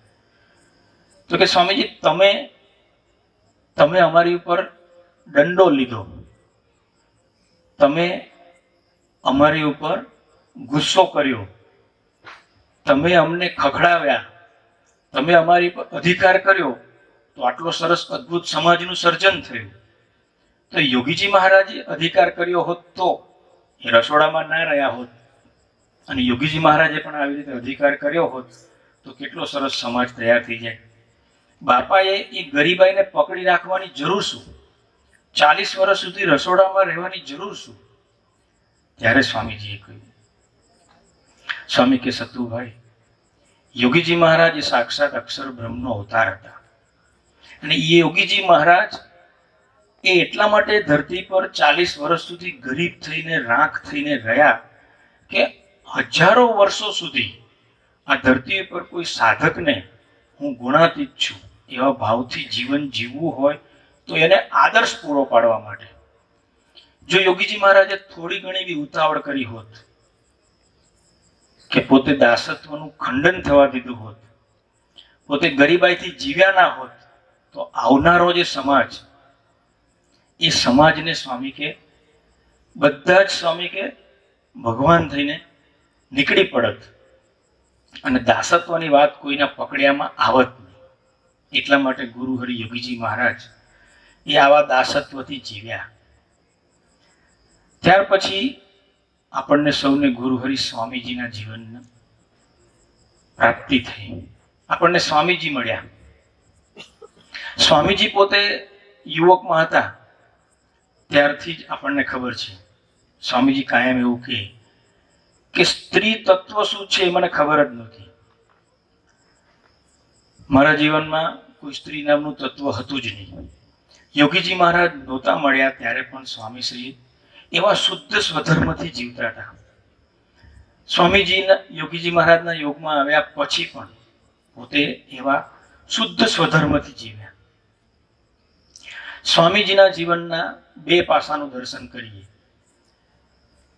તો કે સ્વામીજી તમે અમારી ઉપર દંડો લીધો, તમે અમારી ઉપર ગુસ્સો કર્યો, તમે અમને ખખડાવ્યા, તમે અમારી પર અધિકાર કર્યો, તો આટલો સરસ અદ્ભુત સમાજનું સર્જન થયું. તો યોગીજી મહારાજે અધિકાર કર્યો હોત તો એ રસોડામાં ના રહ્યા હોત, અને યોગીજી મહારાજે પણ આવી રીતે અધિકાર કર્યો હોત તો કેટલો સરસ સમાજ તૈયાર થઈ જાય. બાપાએ એ ગરીબાઈને પકડી રાખવાની જરૂર શું? 40 વર્ષ સુધી રસોડામાં રહેવાની જરૂર શું? ત્યારે સ્વામીજીએ કહ્યું, સ્વામી કે સતુભાઈ, યોગીજી મહારાજ એ સાક્ષાત અક્ષર બ્રહ્મનો અવતાર હતા, અને એ યોગીજી મહારાજ એ એટલા માટે ધરતી પર 40 વર્ષ સુધી ગરીબ થઈને રાખ થઈને રહ્યા કે હજારો વર્ષો સુધી આ ધરતી પર કોઈ સાધકને હું ગુણાતીત છું એવા ભાવથી જીવન જીવવું હોય તો એને આદર્શ પૂરો પાડવા માટે જો યોગીજી મહારાજે થોડી ઘણી બી ઉતાવળ કરી હોત કે પોતે દાસત્વનું ખંડન થવા દીધું હોત, પોતે ગરીબાઈથી જીવ્યા ના હોત, તો આવનારો જે સમાજ એ સમાજને સ્વામી કે બધા જ સ્વામી કે ભગવાન થઈને નીકળી પડત અને દાસત્વની વાત કોઈના પકડ્યામાં આવત નહીં. એટલા માટે ગુરુ હરિ યોગીજી મહારાજ એ આવા દાસત્વથી જીવ્યા. ત્યાર પછી આપણને સૌને ગુરુ હરિ સ્વામીજીના જીવનની પ્રાપ્તિ થઈ. આપણને સ્વામીજી મળ્યા. સ્વામીજી પોતે યુવકમાં હતા ત્યારથી જ આપણને ખબર છે. સ્વામીજી કાયમ એવું કહે કે સ્ત્રી તત્વ શું છે એ મને ખબર જ નથી. મારા જીવનમાં કોઈ સ્ત્રી નામનું તત્વ હતું જ નહીં. યોગીજી મહારાજ નહોતા મળ્યા ત્યારે પણ સ્વામીશ્રી એવા શુદ્ધ સ્વધર્મથી જીવતા હતા. સ્વામીજીના યોગીજી મહારાજના યોગમાં આવ્યા પછી પણ પોતે એવા શુદ્ધ સ્વધર્મથી જીવ્યા. સ્વામીજીના જીવનના બે પાસાનું દર્શન કરીએ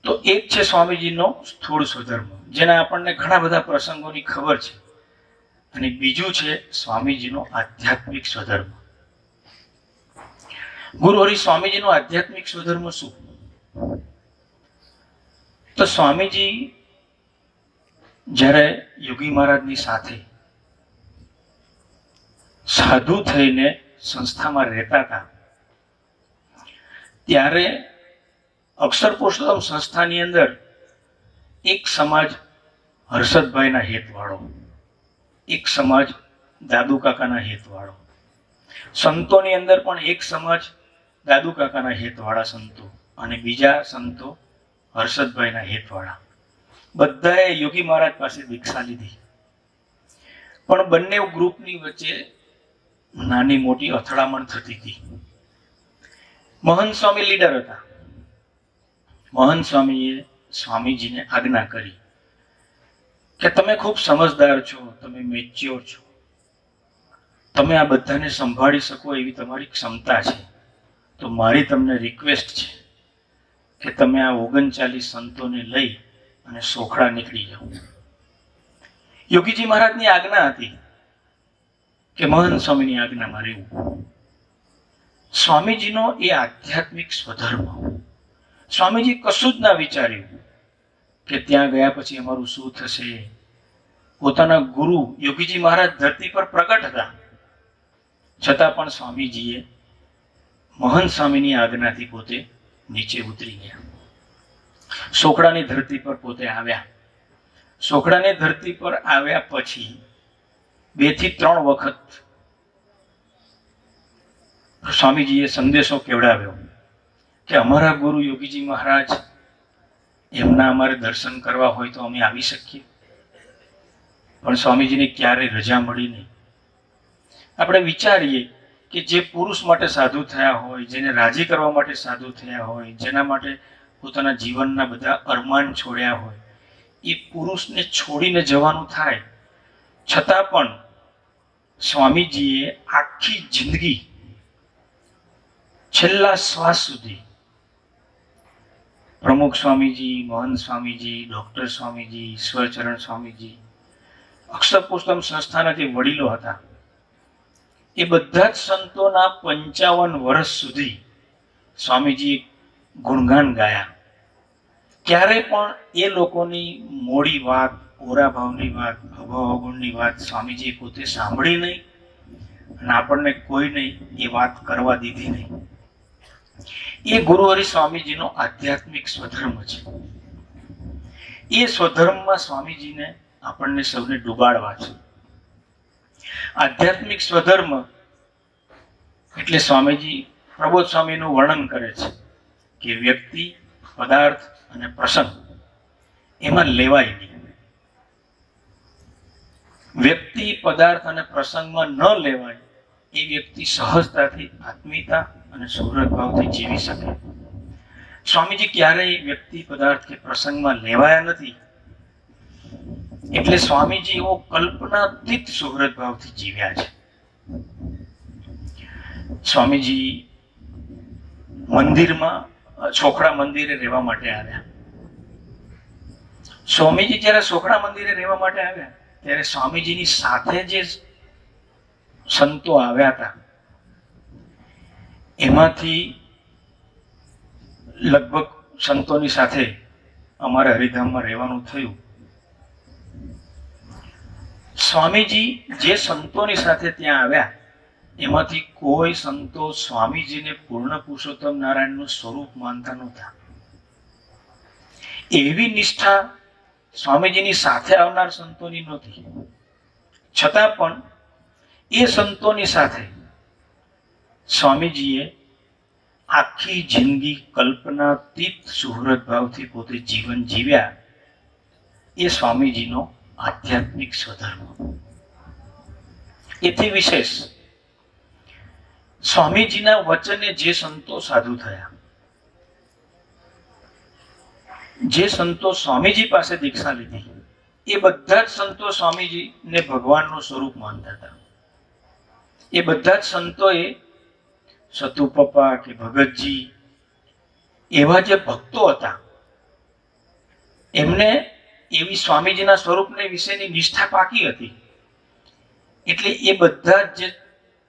તો એક છે સ્વામીજીનો સ્થૂળ સ્વધર્મ, જેના આપણને ઘણા બધા પ્રસંગોની ખબર છે, અને બીજું છે સ્વામીજીનો આધ્યાત્મિક સ્વધર્મ. ગુરુ હરિ સ્વામીજીનો આધ્યાત્મિક સ્વધર્મ શું? તો સ્વામીજી જ્યારે યોગી મહારાજની સાથે સાધુ થઈને સંસ્થામાં રહેતા હતા ત્યારે અક્ષર પુરુષોત્તમ સંસ્થાની અંદર એક સમાજ હર્ષદભાઈના હેતવાળો, એક સમાજ દાદુ કાકાના હેતવાળો, સંતોની અંદર પણ એક સમાજ દાદુ કાકાના હેતવાળા સંતો અને બીજા સંતો હર્ષદભાઈના હેતવાળા, બધાએ યોગી મહારાજ પાસે દીક્ષા લીધી. પણ બંને ગ્રુપની વચ્ચે નાની મોટી અથડામણ થતી હતી. મહંત સ્વામી લીડર હતા. મહંત સ્વામીએ સ્વામીજીને આજ્ઞા કરી કે તમે ખૂબ સમજદાર છો, તમે મેચ્યોર છો, તમે આ બધાને સંભાળી શકો એવી તમારી ક્ષમતા છે, તો મારી તમને રિક્વેસ્ટ છે કે તમે આ 39 સંતોને લઈ અને સોખડા નીકળી જાઓ. યોગીજી મહારાજની આજ્ઞા હતી કે મહંત સ્વામીની આજ્ઞામાં રહેવું. સ્વામીજીનો એ આધ્યાત્મિક સ્વધર્મ. સ્વામીજી કશું જ ના વિચાર્યું કે ત્યાં ગયા પછી અમારું શું થશે. પોતાના ગુરુ યોગીજી મહારાજ ધરતી પર પ્રગટ હતા, છતાં પણ સ્વામીજીએ મહંત સ્વામીની આજ્ઞાથી પોતે નીચે ઉતરી ગયા. સોખડાની ધરતી પર પોતે આવ્યા. સોખડાની ધરતી પર આવ્યા પછી 2 થી 3 વખત સ્વામીજીએ સંદેશો કેવડાવ્યો કે અમારા ગુરુ યોગીજી મહારાજ એમના અમારે દર્શન કરવા હોય તો અમે આવી શકીએ. પણ સ્વામીજીને ક્યારેય રજા મળી નહીં. આપણે વિચારીએ કે જે પુરુષ માટે સાધુ થયા હોય, જેને રાજી કરવા માટે સાધુ થયા હોય, જેના માટે પોતાના જીવનના બધા અરમાન છોડ્યા હોય, એ પુરુષને છોડીને જવાનું થાય, છતાં પણ સ્વામીજીએ આખી જિંદગી છેલ્લા શ્વાસ સુધી પ્રમુખ સ્વામીજી, મહંત સ્વામીજી, ડોક્ટર સ્વામીજી, ઈશ્વરચરણ સ્વામીજી, અક્ષર પુરુષોત્તમ સંસ્થાના જે વડીલો હતા, એ બધા જ સંતોના 55 વર્ષ સુધી સ્વામીજી ગુણગાન ગાયા. ક્યારે પણ એ લોકોની મોડી વાત, ઓરા ભાવની વાત, અભાવ અવગુણની વાત સ્વામીજીએ પોતે સાંભળી નહીં અને આપણને કોઈને એ વાત કરવા દીધી નહીં. એ ગુરુ હરિ સ્વામીજીનો આધ્યાત્મિક સ્વધર્મ છે. એ સ્વધર્મમાં સ્વામીજીને આપણને સૌને ડૂબાડવા છે. આધ્યાત્મિક સ્વધર્મ એટલે સ્વામીજી પ્રબોધ સ્વામીનું વર્ણન કરે છે કે વ્યક્તિ, પદાર્થ અને પ્રસંગ એમાં લેવાય નહીં. વ્યક્તિ, પદાર્થ અને પ્રસંગમાં ન લેવાય એ વ્યક્તિ સહજતાથી આત્મીયતા અને સૌરભ ભાવથી જીવી શકે. સ્વામીજી ક્યારેય વ્યક્તિ, પદાર્થ કે પ્રસંગમાં લેવાયા નથી, એટલે સ્વામીજી એવો કલ્પનાતીત સુહૃદ ભાવથી જીવ્યા છે. સ્વામીજી મંદિરમાં, સોખડા મંદિરે રહેવા માટે આવ્યા. સ્વામીજી જ્યારે સોખડા મંદિરે રહેવા માટે આવ્યા ત્યારે સ્વામીજીની સાથે જે સંતો આવ્યા હતા એમાંથી લગભગ સંતોની સાથે અમારે હરિધામમાં રહેવાનું થયું. સ્વામીજી જે સંતોની સાથે ત્યાં આવ્યા એમાંથી કોઈ સંતો સ્વામીજીને પૂર્ણ પુરુષોત્તમ નારાયણનું સ્વરૂપ માનતા નહોતા. એવી નિષ્ઠા સ્વામીજીની સાથે આવનાર સંતોની નહોતી. છતાં પણ એ સંતોની સાથે સ્વામીજીએ આખી જિંદગી કલ્પનાતીત સુહૃદ ભાવથી પોતે જીવન જીવ્યા. એ સ્વામીજીનો આધ્યાત્મિક સ્વધર્મ. એથી વિશેષ સ્વામીજીના વચને જે સંતો સાધુ થયા, જે સંતો સ્વામીજી પાસે દીક્ષા લીધી, એ બધા જ સંતો સ્વામીજીને ભગવાનનું સ્વરૂપ માનતા હતા. એ બધા જ સંતોએ સતુપપ્પા કે ભગતજી એવા જે ભક્તો હતા એમને એવી સ્વામીજીના સ્વરૂપને વિશેની નિષ્ઠા પાકી હતી. એટલે એ બધા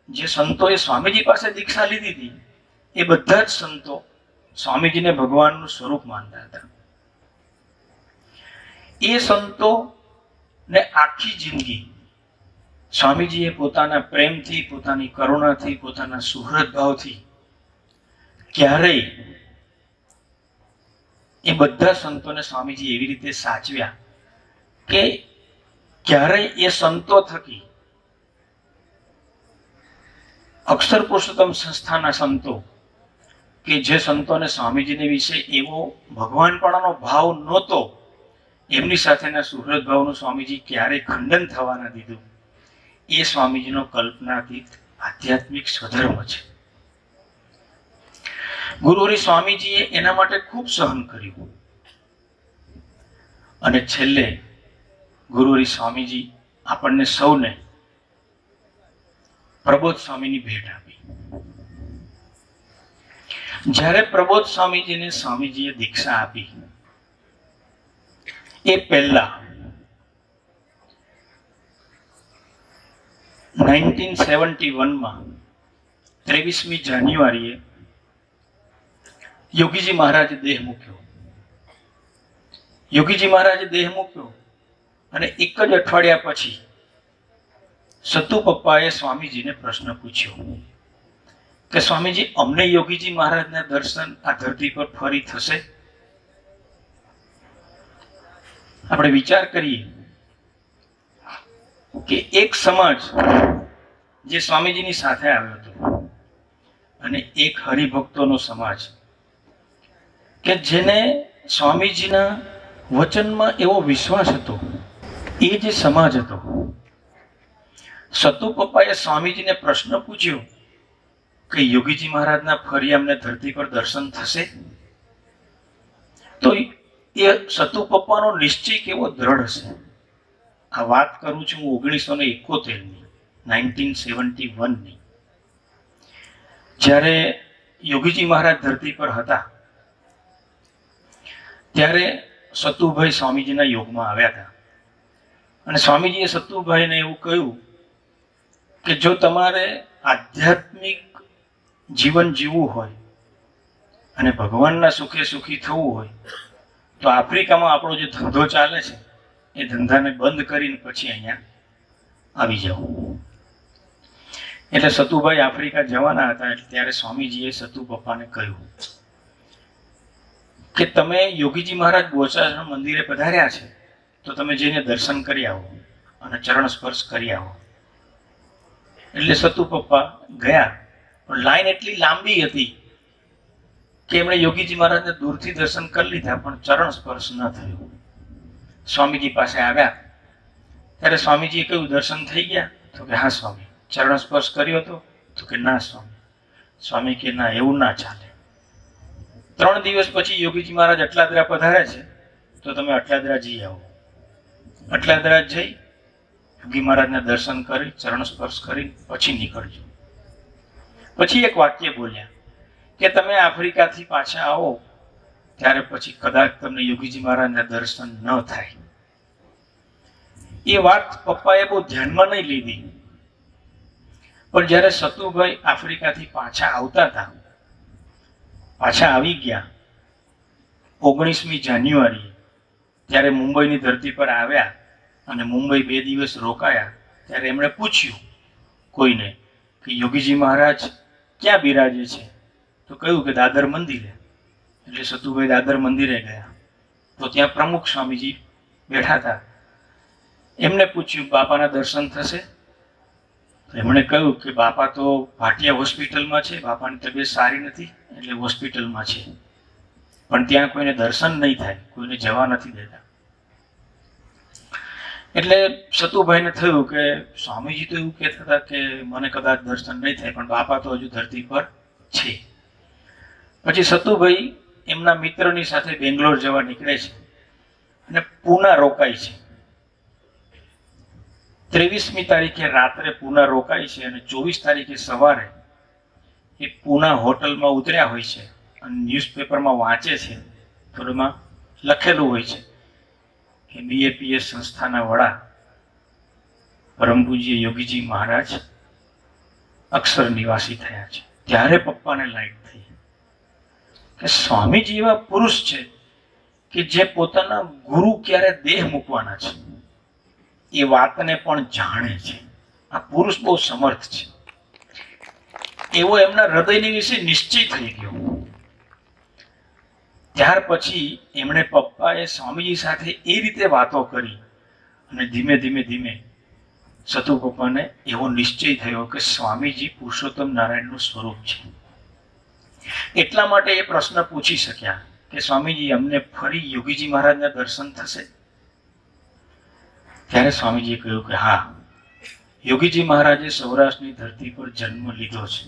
જે સંતોએ સ્વામીજી પાસે દીક્ષા લીધી હતી એ બધા જ સંતો સ્વામીજીને ભગવાનનું સ્વરૂપ માનતા હતા. એ સંતોને આખી જિંદગી સ્વામીજીએ પોતાના પ્રેમથી, પોતાની કરુણાથી, પોતાના સુહૃદ ભાવથી ક્યારેય એ બધા સંતોને સ્વામીજી એવી રીતે સાચવ્યા કે ક્યારેય એ સંતો થકી, અક્ષર પુરુષોત્તમ સંસ્થાના સંતો કે જે સંતોને સ્વામીજીને વિશે એવો ભગવાનપણાનો ભાવ નહોતો, એમની સાથેના સુહૃદ ભાવનું સ્વામીજી ક્યારેય ખંડન થવા ન દીધું. એ સ્વામીજીનો કલ્પનાતીત આધ્યાત્મિક સ્વધર્મ છે. ગુરુહરિ સ્વામીજીએ એના માટે ખૂબ સહન કર્યું અને છેલ્લે ગુરુહરિ સ્વામીજી આપણને સૌને પ્રબોધ સ્વામીની ભેટ આપી. જ્યારે પ્રબોધ સ્વામીજીને સ્વામીજીએ દીક્ષા આપી એ પહેલા 1971માં 23મી જાન્યુઆરીએ યોગીજી મહારાજે દેહ મૂક્યો. યોગીજી મહારાજે દેહ મૂક્યો અને એક જ અઠવાડિયા પછી સતુ પપ્પાએ સ્વામીજીને પ્રશ્ન પૂછ્યો કે સ્વામીજી, અમને યોગીજી મહારાજના દર્શન આ ધરતી પર ફરી થશે? આપણે વિચાર કરીએ કે એક સમાજ જે સ્વામીજીની સાથે આવ્યો હતો અને એક હરિભક્તોનો સમાજ કે જેને સ્વામીજીના વચનમાં એવો વિશ્વાસ હતો, એ જે સમાજ હતો. સતુ પપ્પાએ સ્વામીજીને પ્રશ્ન પૂછ્યો કે યોગીજી મહારાજના ફરી અમને ધરતી પર દર્શન થશે? તો એ સતુ પપ્પાનો નિશ્ચય કેવો દ્રઢ હશે. આ વાત કરું છું 1971ની, 1971ની, જ્યારે યોગીજી મહારાજ ધરતી પર હતા ત્યારે સતુભાઈ સ્વામીજીના યોગમાં આવ્યા હતા અને સ્વામીજીએ સતુભાઈને એવું કહ્યું કે જો તમારે આધ્યાત્મિક જીવન જીવવું હોય અને ભગવાનના સુખે સુખી થવું હોય તો આફ્રિકામાં આપણો જે ધંધો ચાલે છે એ ધંધાને બંધ કરીને પછી અહીંયા આવી જાઓ. એટલે સતુભાઈ આફ્રિકા જવાના હતા. એટલે ત્યારે સ્વામીજીએ સતુ પપ્પાને કહ્યું કે તમે યોગીજી મહારાજ બોચાસણ મંદિરે પધાર્યા છે તો તમે જઈને દર્શન કરી આવો અને ચરણ સ્પર્શ કરી આવો. એટલે સતુ પપ્પા ગયા, પણ લાઈન એટલી લાંબી હતી કે એમણે યોગીજી મહારાજને દૂરથી દર્શન કરી લીધા પણ ચરણ સ્પર્શ ન થયો. સ્વામીજી પાસે આવ્યા ત્યારે સ્વામીજીએ કહ્યું, દર્શન થઈ ગયા? તો કે હા સ્વામી. ચરણ સ્પર્શ કર્યો હતો? તો કે ના સ્વામી. સ્વામી કે ના, એવું ના ચાલે. 3 દિવસ પછી યોગીજી મહારાજ અટલાદરા પધારે છે, તો તમે અટલાદરા જઈ આવો. અટલાદરા જઈ યોગી મહારાજના દર્શન કરી, ચરણ સ્પર્શ કરી પછી નીકળજો. પછી એક વાક્ય બોલ્યા કે તમે આફ્રિકાથી પાછા આવો ત્યારે પછી કદાચ તમને યોગીજી મહારાજના દર્શન ન થાય. એ વાત પપ્પાએ બહુ ધ્યાનમાં નહીં લીધી, પણ જ્યારે સતુભાઈ આફ્રિકાથી પાછા આવતા હતા, પાછા આવી ગયા 19મી જાન્યુઆરી, ત્યારે મુંબઈની ધરતી પર આવ્યા અને મુંબઈ 2 દિવસ રોકાયા, ત્યારે એમણે પૂછ્યું કોઈને કે યોગીજી મહારાજ ક્યાં બિરાજે છે? તો કહ્યું કે દાદર મંદિરે. એટલે સતુભાઈ દાદર મંદિરે ગયા તો ત્યાં પ્રમુખ સ્વામીજી બેઠા હતા. એમને પૂછ્યું બાપાના દર્શન થશે? એમણે કહ્યું કે બાપા તો ભાટિયા હોસ્પિટલમાં છે, બાપાની તબિયત સારી નથી એટલે હોસ્પિટલમાં છે, પણ ત્યાં કોઈને દર્શન નહીં થાય, કોઈને જવા નથી દેતા. એટલે સતુભાઈને થયું કે સ્વામીજી તો એવું કહેતા હતા કે મને કદાચ દર્શન નહીં થાય, પણ બાપા તો હજુ ધરતી પર છે. પછી સતુભાઈ એમના મિત્રની સાથે બેંગ્લોર જવા નીકળે છે અને પૂના રોકાય છે. 23મી તારીખે રાત્રે પૂના રોકાય છે અને 24 તારીખે સવારે એ પૂના હોટલમાં ઉતર્યા હોય છે અને ન્યૂઝપેપરમાં વાંચે છે, થોડુંમાં લખેલું હોય છે કે BAPS સંસ્થાના વડા પરમ પૂજ્ય યોગીજી મહારાજ અક્ષર નિવાસી થયા છે. ત્યારે પપ્પાને લાઈટ થઈ કે સ્વામીજી એવા પુરુષ છે કે જે પોતાના ગુરુ ક્યારે દેહ મૂકવાના છે એ વાતને પણ જાણે છે. આ પુરુષ બહુ સમર્થ છે એવો એમના હૃદયની વિશે નિશ્ચય થઈ ગયો. ત્યાર પછી એમણે પપ્પાએ સ્વામીજી સાથે એ રીતે વાતો કરી અને ધીમે ધીમે ધીમે સતુ પપ્પાને એવો નિશ્ચય થયો કે સ્વામીજી પુરુષોત્તમ નારાયણનું સ્વરૂપ છે. એટલા માટે એ પ્રશ્ન પૂછી શક્યા કે સ્વામીજી અમને ફરી યોગીજી મહારાજના દર્શન થશે? ત્યારે સ્વામીજીએ કહ્યું કે હા, યોગીજી મહારાજે સૌરાષ્ટ્રની ધરતી પર જન્મ લીધો છે.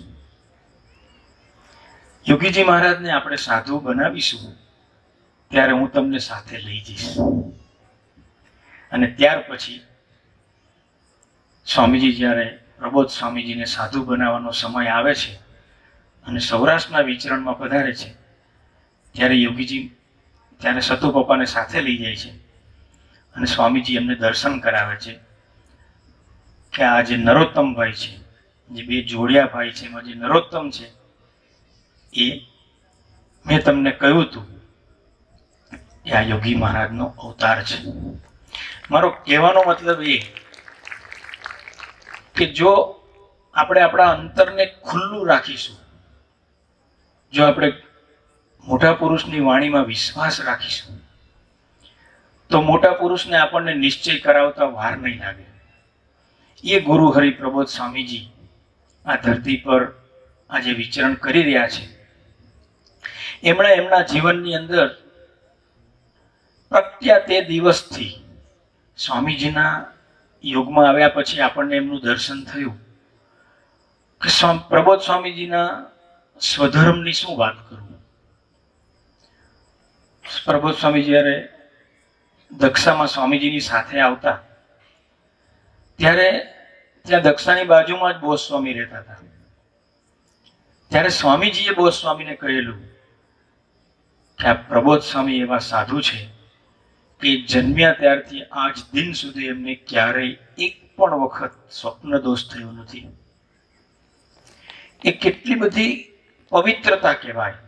યોગીજી મહારાજને આપણે સાધુ બનાવીશું ત્યારે હું તમને સાથે લઈ જઈશ. અને ત્યાર પછી સ્વામીજી જ્યારે પ્રબોધ સ્વામીજીને સાધુ બનાવવાનો સમય આવે છે અને સૌરાષ્ટ્રના વિચરણમાં પધારે છે ત્યારે યોગીજી ત્યારે સતુ પપ્પાને સાથે લઈ જાય છે અને સ્વામીજી એમને દર્શન કરાવે છે કે આ જે નરોત્તમભાઈ છે, જે 2 જોડિયા ભાઈ છે, એમાં જે નરોત્તમ છે એ મેં તમને કહ્યું હતું એ આ યોગી મહારાજનો અવતાર છે. મારો કહેવાનો મતલબ એ કે જો આપણે આપણા અંતરને ખુલ્લું રાખીશું, જો આપણે મોટા પુરુષની વાણીમાં વિશ્વાસ રાખીશું તો મોટા પુરુષને આપણને નિશ્ચય કરાવતા વાર નહીં લાગે. એ ગુરુ હરિ પ્રબોધ સ્વામીજી આ ધરતી પર આજે વિચરણ કરી રહ્યા છે. એમણે એમના જીવનની અંદર પ્રત્યા તે દિવસથી સ્વામીજીના યોગમાં આવ્યા પછી આપણને એમનું દર્શન થયું કે પ્રબોધ સ્વામીજીના સ્વધર્મની શું વાત કરું. પ્રબોધ સ્વામી જ્યારે દક્ષામાં સ્વામીજીની સાથે આવતા ત્યારે ત્યાં દક્ષાની બાજુમાં જ બોસ સ્વામી રહેતા હતા. ત્યારે સ્વામીજીએ બોસ સ્વામીને કહેલું કે આ પ્રબોધ સ્વામી એવા સાધુ છે કે જન્મ્યા ત્યારથી આજ દિન સુધી એમને ક્યારેય એક પણ વખત સ્વપ્ન દોષ થયો નથી. એ કેટલી બધી પવિત્રતા કહેવાય.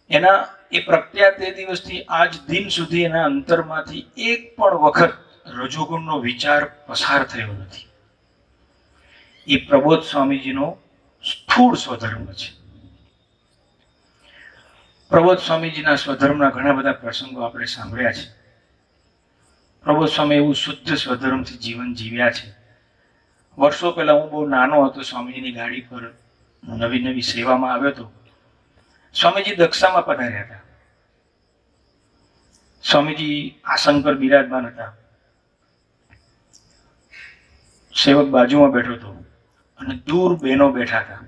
એના એ પ્રત્યા તે દિવસથી આજ દિન સુધી એના અંતરમાંથી એક પણ વખત રજોગુણનો વિચાર પસાર થયો નથી. એ પ્રબોધ સ્વામીજીનો સ્થૂળ સ્વધર્મ છે. પ્રબોધ સ્વામીજીના સ્વધર્મના ઘણા બધા પ્રસંગો આપણે સાંભળ્યા છે. પ્રબોધ સ્વામી એવું શુદ્ધ સ્વધર્મથી જીવન જીવ્યા છે. વર્ષો પહેલા હું બહુ નાનો હતો, સ્વામીજીની ગાડી પર નવી નવી સેવામાં આવ્યો હતો. સ્વામીજી દક્ષામાં પધાર્યા હતા. સ્વામીજી આસન પર બિરાજમાન હતા. સેવક બાજુમાં બેઠો હતો અને દૂર બહેનો બેઠા હતા.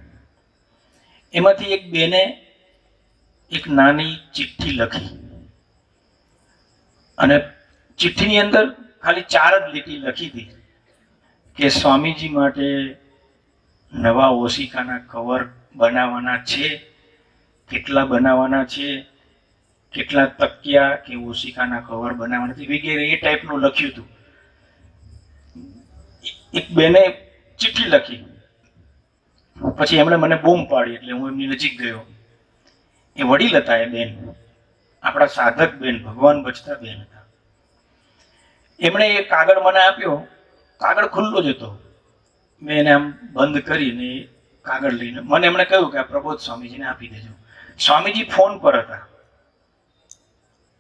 એમાંથી એક બેને એક નાની ચિઠ્ઠી લખી અને ચિઠ્ઠીની અંદર ખાલી 4 જ લીટી લખી હતી કે સ્વામીજી માટે નવા ઓશિકાના કવર બનાવવાના છે, કેટલા બનાવવાના છે, કેટલા તકિયા કે ઓશિકાના કવર બનાવવાના છે વગેરે એ ટાઈપનું લખ્યું હતું. એક બેને ચિઠ્ઠી લખી, પછી એમણે મને બૂમ પાડી એટલે હું એમની નજીક ગયો. એ વડીલ હતા, એ બેન આપણા સાધક બેન, ભગવાન બચતા બેન હતા. એમણે એ કાગળ મને આપ્યો. કાગળ ખુલ્લો જ હતો. મેં એને આમ બંધ કરીને કાગળ લઈને મને એમણે કહ્યું કે આ પ્રબોધ સ્વામીજીને આપી દેજો. સ્વામીજી ફોન પર હતા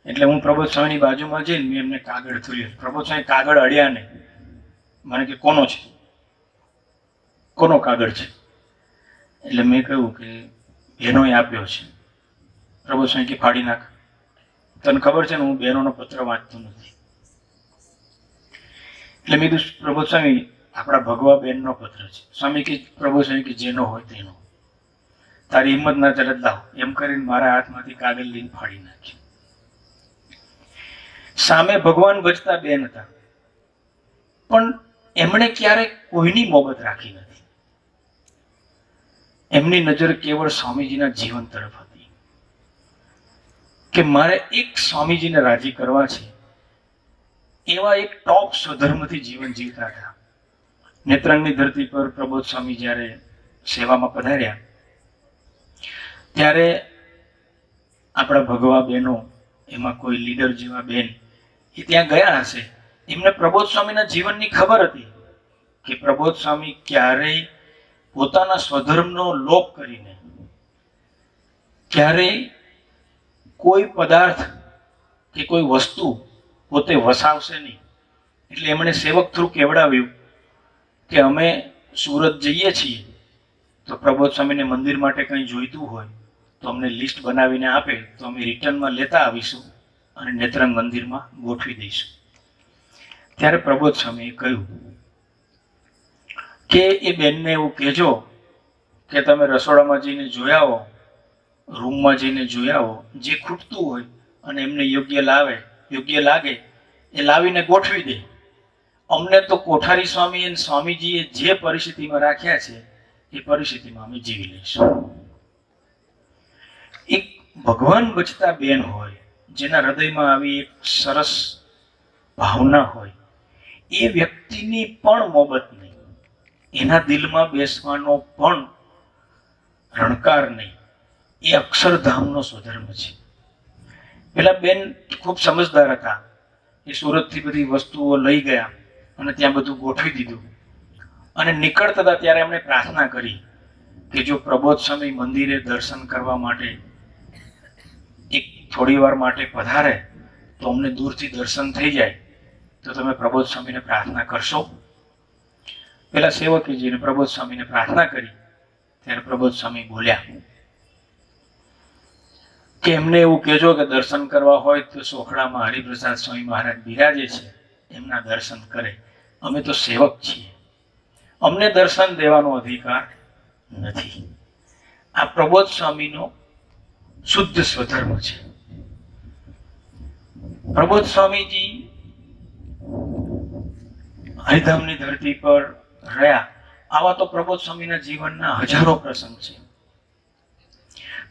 એટલે હું પ્રબોધ સ્વામીની બાજુમાં જઈને મેં એમને કાગળ થયું. પ્રબોધ સ્વામી કાગળ અડ્યા નહીં. મને કે કોનો છે, કોનો કાગળ છે? એટલે મેં કહ્યું કે બહેનોએ આપ્યો છે. પ્રબોધ સ્વામી કે ફાડી નાખ, તને ખબર છે ને હું બહેનોનો પત્ર વાંચતો નથી. એટલે મેં કીધું પ્રબોધ સ્વામી આપણા ભગવા બેનનો પત્ર છે. સ્વામી કે પ્રબોધ સ્વામી કે જેનો હોય તેનો, તારી હિંમત ના ચાલે લાવ. એમ કરીને મારા હાથમાંથી કાગળ લઈને ફાડી નાખ્યું. સામે ભગવાન બચતા બેન હતા, પણ એમણે ક્યારેક કોઈની મોહબત રાખી નથી. એમની નજર કેવળ સ્વામીજીના જીવન તરફ હતી કે મારે એક સ્વામીજીને રાજી કરવા છે. એવા એક ટોપ સ્વધર્મથી જીવન જીવતા હતા. નેત્રંગની ધરતી પર પ્રબોધ સ્વામી જ્યારે સેવામાં પધાર્યા ત્યારે આપણા ભગવા બહેનો, એમાં કોઈ લીડર જેવા બેન એ ત્યાં ગયા હશે. એમને પ્રબોધ સ્વામીના જીવનની ખબર હતી કે પ્રબોધ સ્વામી ક્યારેય પોતાના સ્વધર્મનો લોપ કરીને ક્યારેય કોઈ પદાર્થ કે કોઈ વસ્તુ પોતે વસાવશે નહીં. એટલે એમણે સેવક થ્રુ કેવડાવ્યું કે અમે સુરત જઈએ છીએ તો પ્રબોધ સ્વામીને મંદિર માટે કંઈ જોઈતું હોય તો અમને લિસ્ટ બનાવીને આપે તો અમે રિટર્નમાં લેતા આવીશું અને નેત્રંગ મંદિરમાં ગોઠવી દઈશું. ત્યારે પ્રબોધ સ્વામીએ કહ્યું કે એ બેનને એવું કહેજો કે તમે રસોડામાં જઈને જોઈ આવો, રૂમમાં જઈને જોઈ આવો, જે ખૂટતું હોય અને એમને યોગ્ય લાગે એ લાવીને ગોઠવી દે. અમને તો કોઠારી સ્વામી અને સ્વામીજીએ જે પરિસ્થિતિમાં રાખ્યા છે એ પરિસ્થિતિમાં અમે જીવી લઈશું. એક ભગવાન બચતા બેન હોય જેના હૃદયમાં આવી એક સરસ ભાવના હોય, એ વ્યક્તિની પણ મોહબત નહીં, એના દિલમાં બેસવાનો પણ રણકાર નહીં. એ અક્ષરધામનો સ્વધર્મ છે. પેલા બેન ખૂબ સમજદાર હતા. એ સુરતથી બધી વસ્તુઓ લઈ ગયા અને ત્યાં બધું ગોઠવી દીધું અને નીકળતા હતા ત્યારે એમણે પ્રાર્થના કરી કે જો પ્રબોધ સ્વામી મંદિરે દર્શન કરવા માટે એક થોડી વાર માટે પધારે તો અમને દૂરથી દર્શન થઈ જાય, તો તમે પ્રબોધ સ્વામીને પ્રાર્થના કરશો? પેલા સેવકીજીને પ્રબોધ સ્વામીને પ્રાર્થના કરી ત્યારે પ્રબોધ સ્વામી બોલ્યા કે એમને એવું કહેજો કે દર્શન કરવા હોય તો સોખડામાં હરિપ્રસાદ સ્વામી મહારાજ બિરાજે છે, એમના દર્શન કરે. અમે તો સેવક છીએ, અમને દર્શન દેવાનો અધિકાર નથી. આ પ્રબોધ સ્વામીનો શુદ્ધ સ્વધર્મ છે. પ્રબોધ સ્વામીજી હરિધામની ધરતી પર રહ્યા. આવા તો પ્રબોધ સ્વામીના જીવનના હજારો પ્રસંગ છે.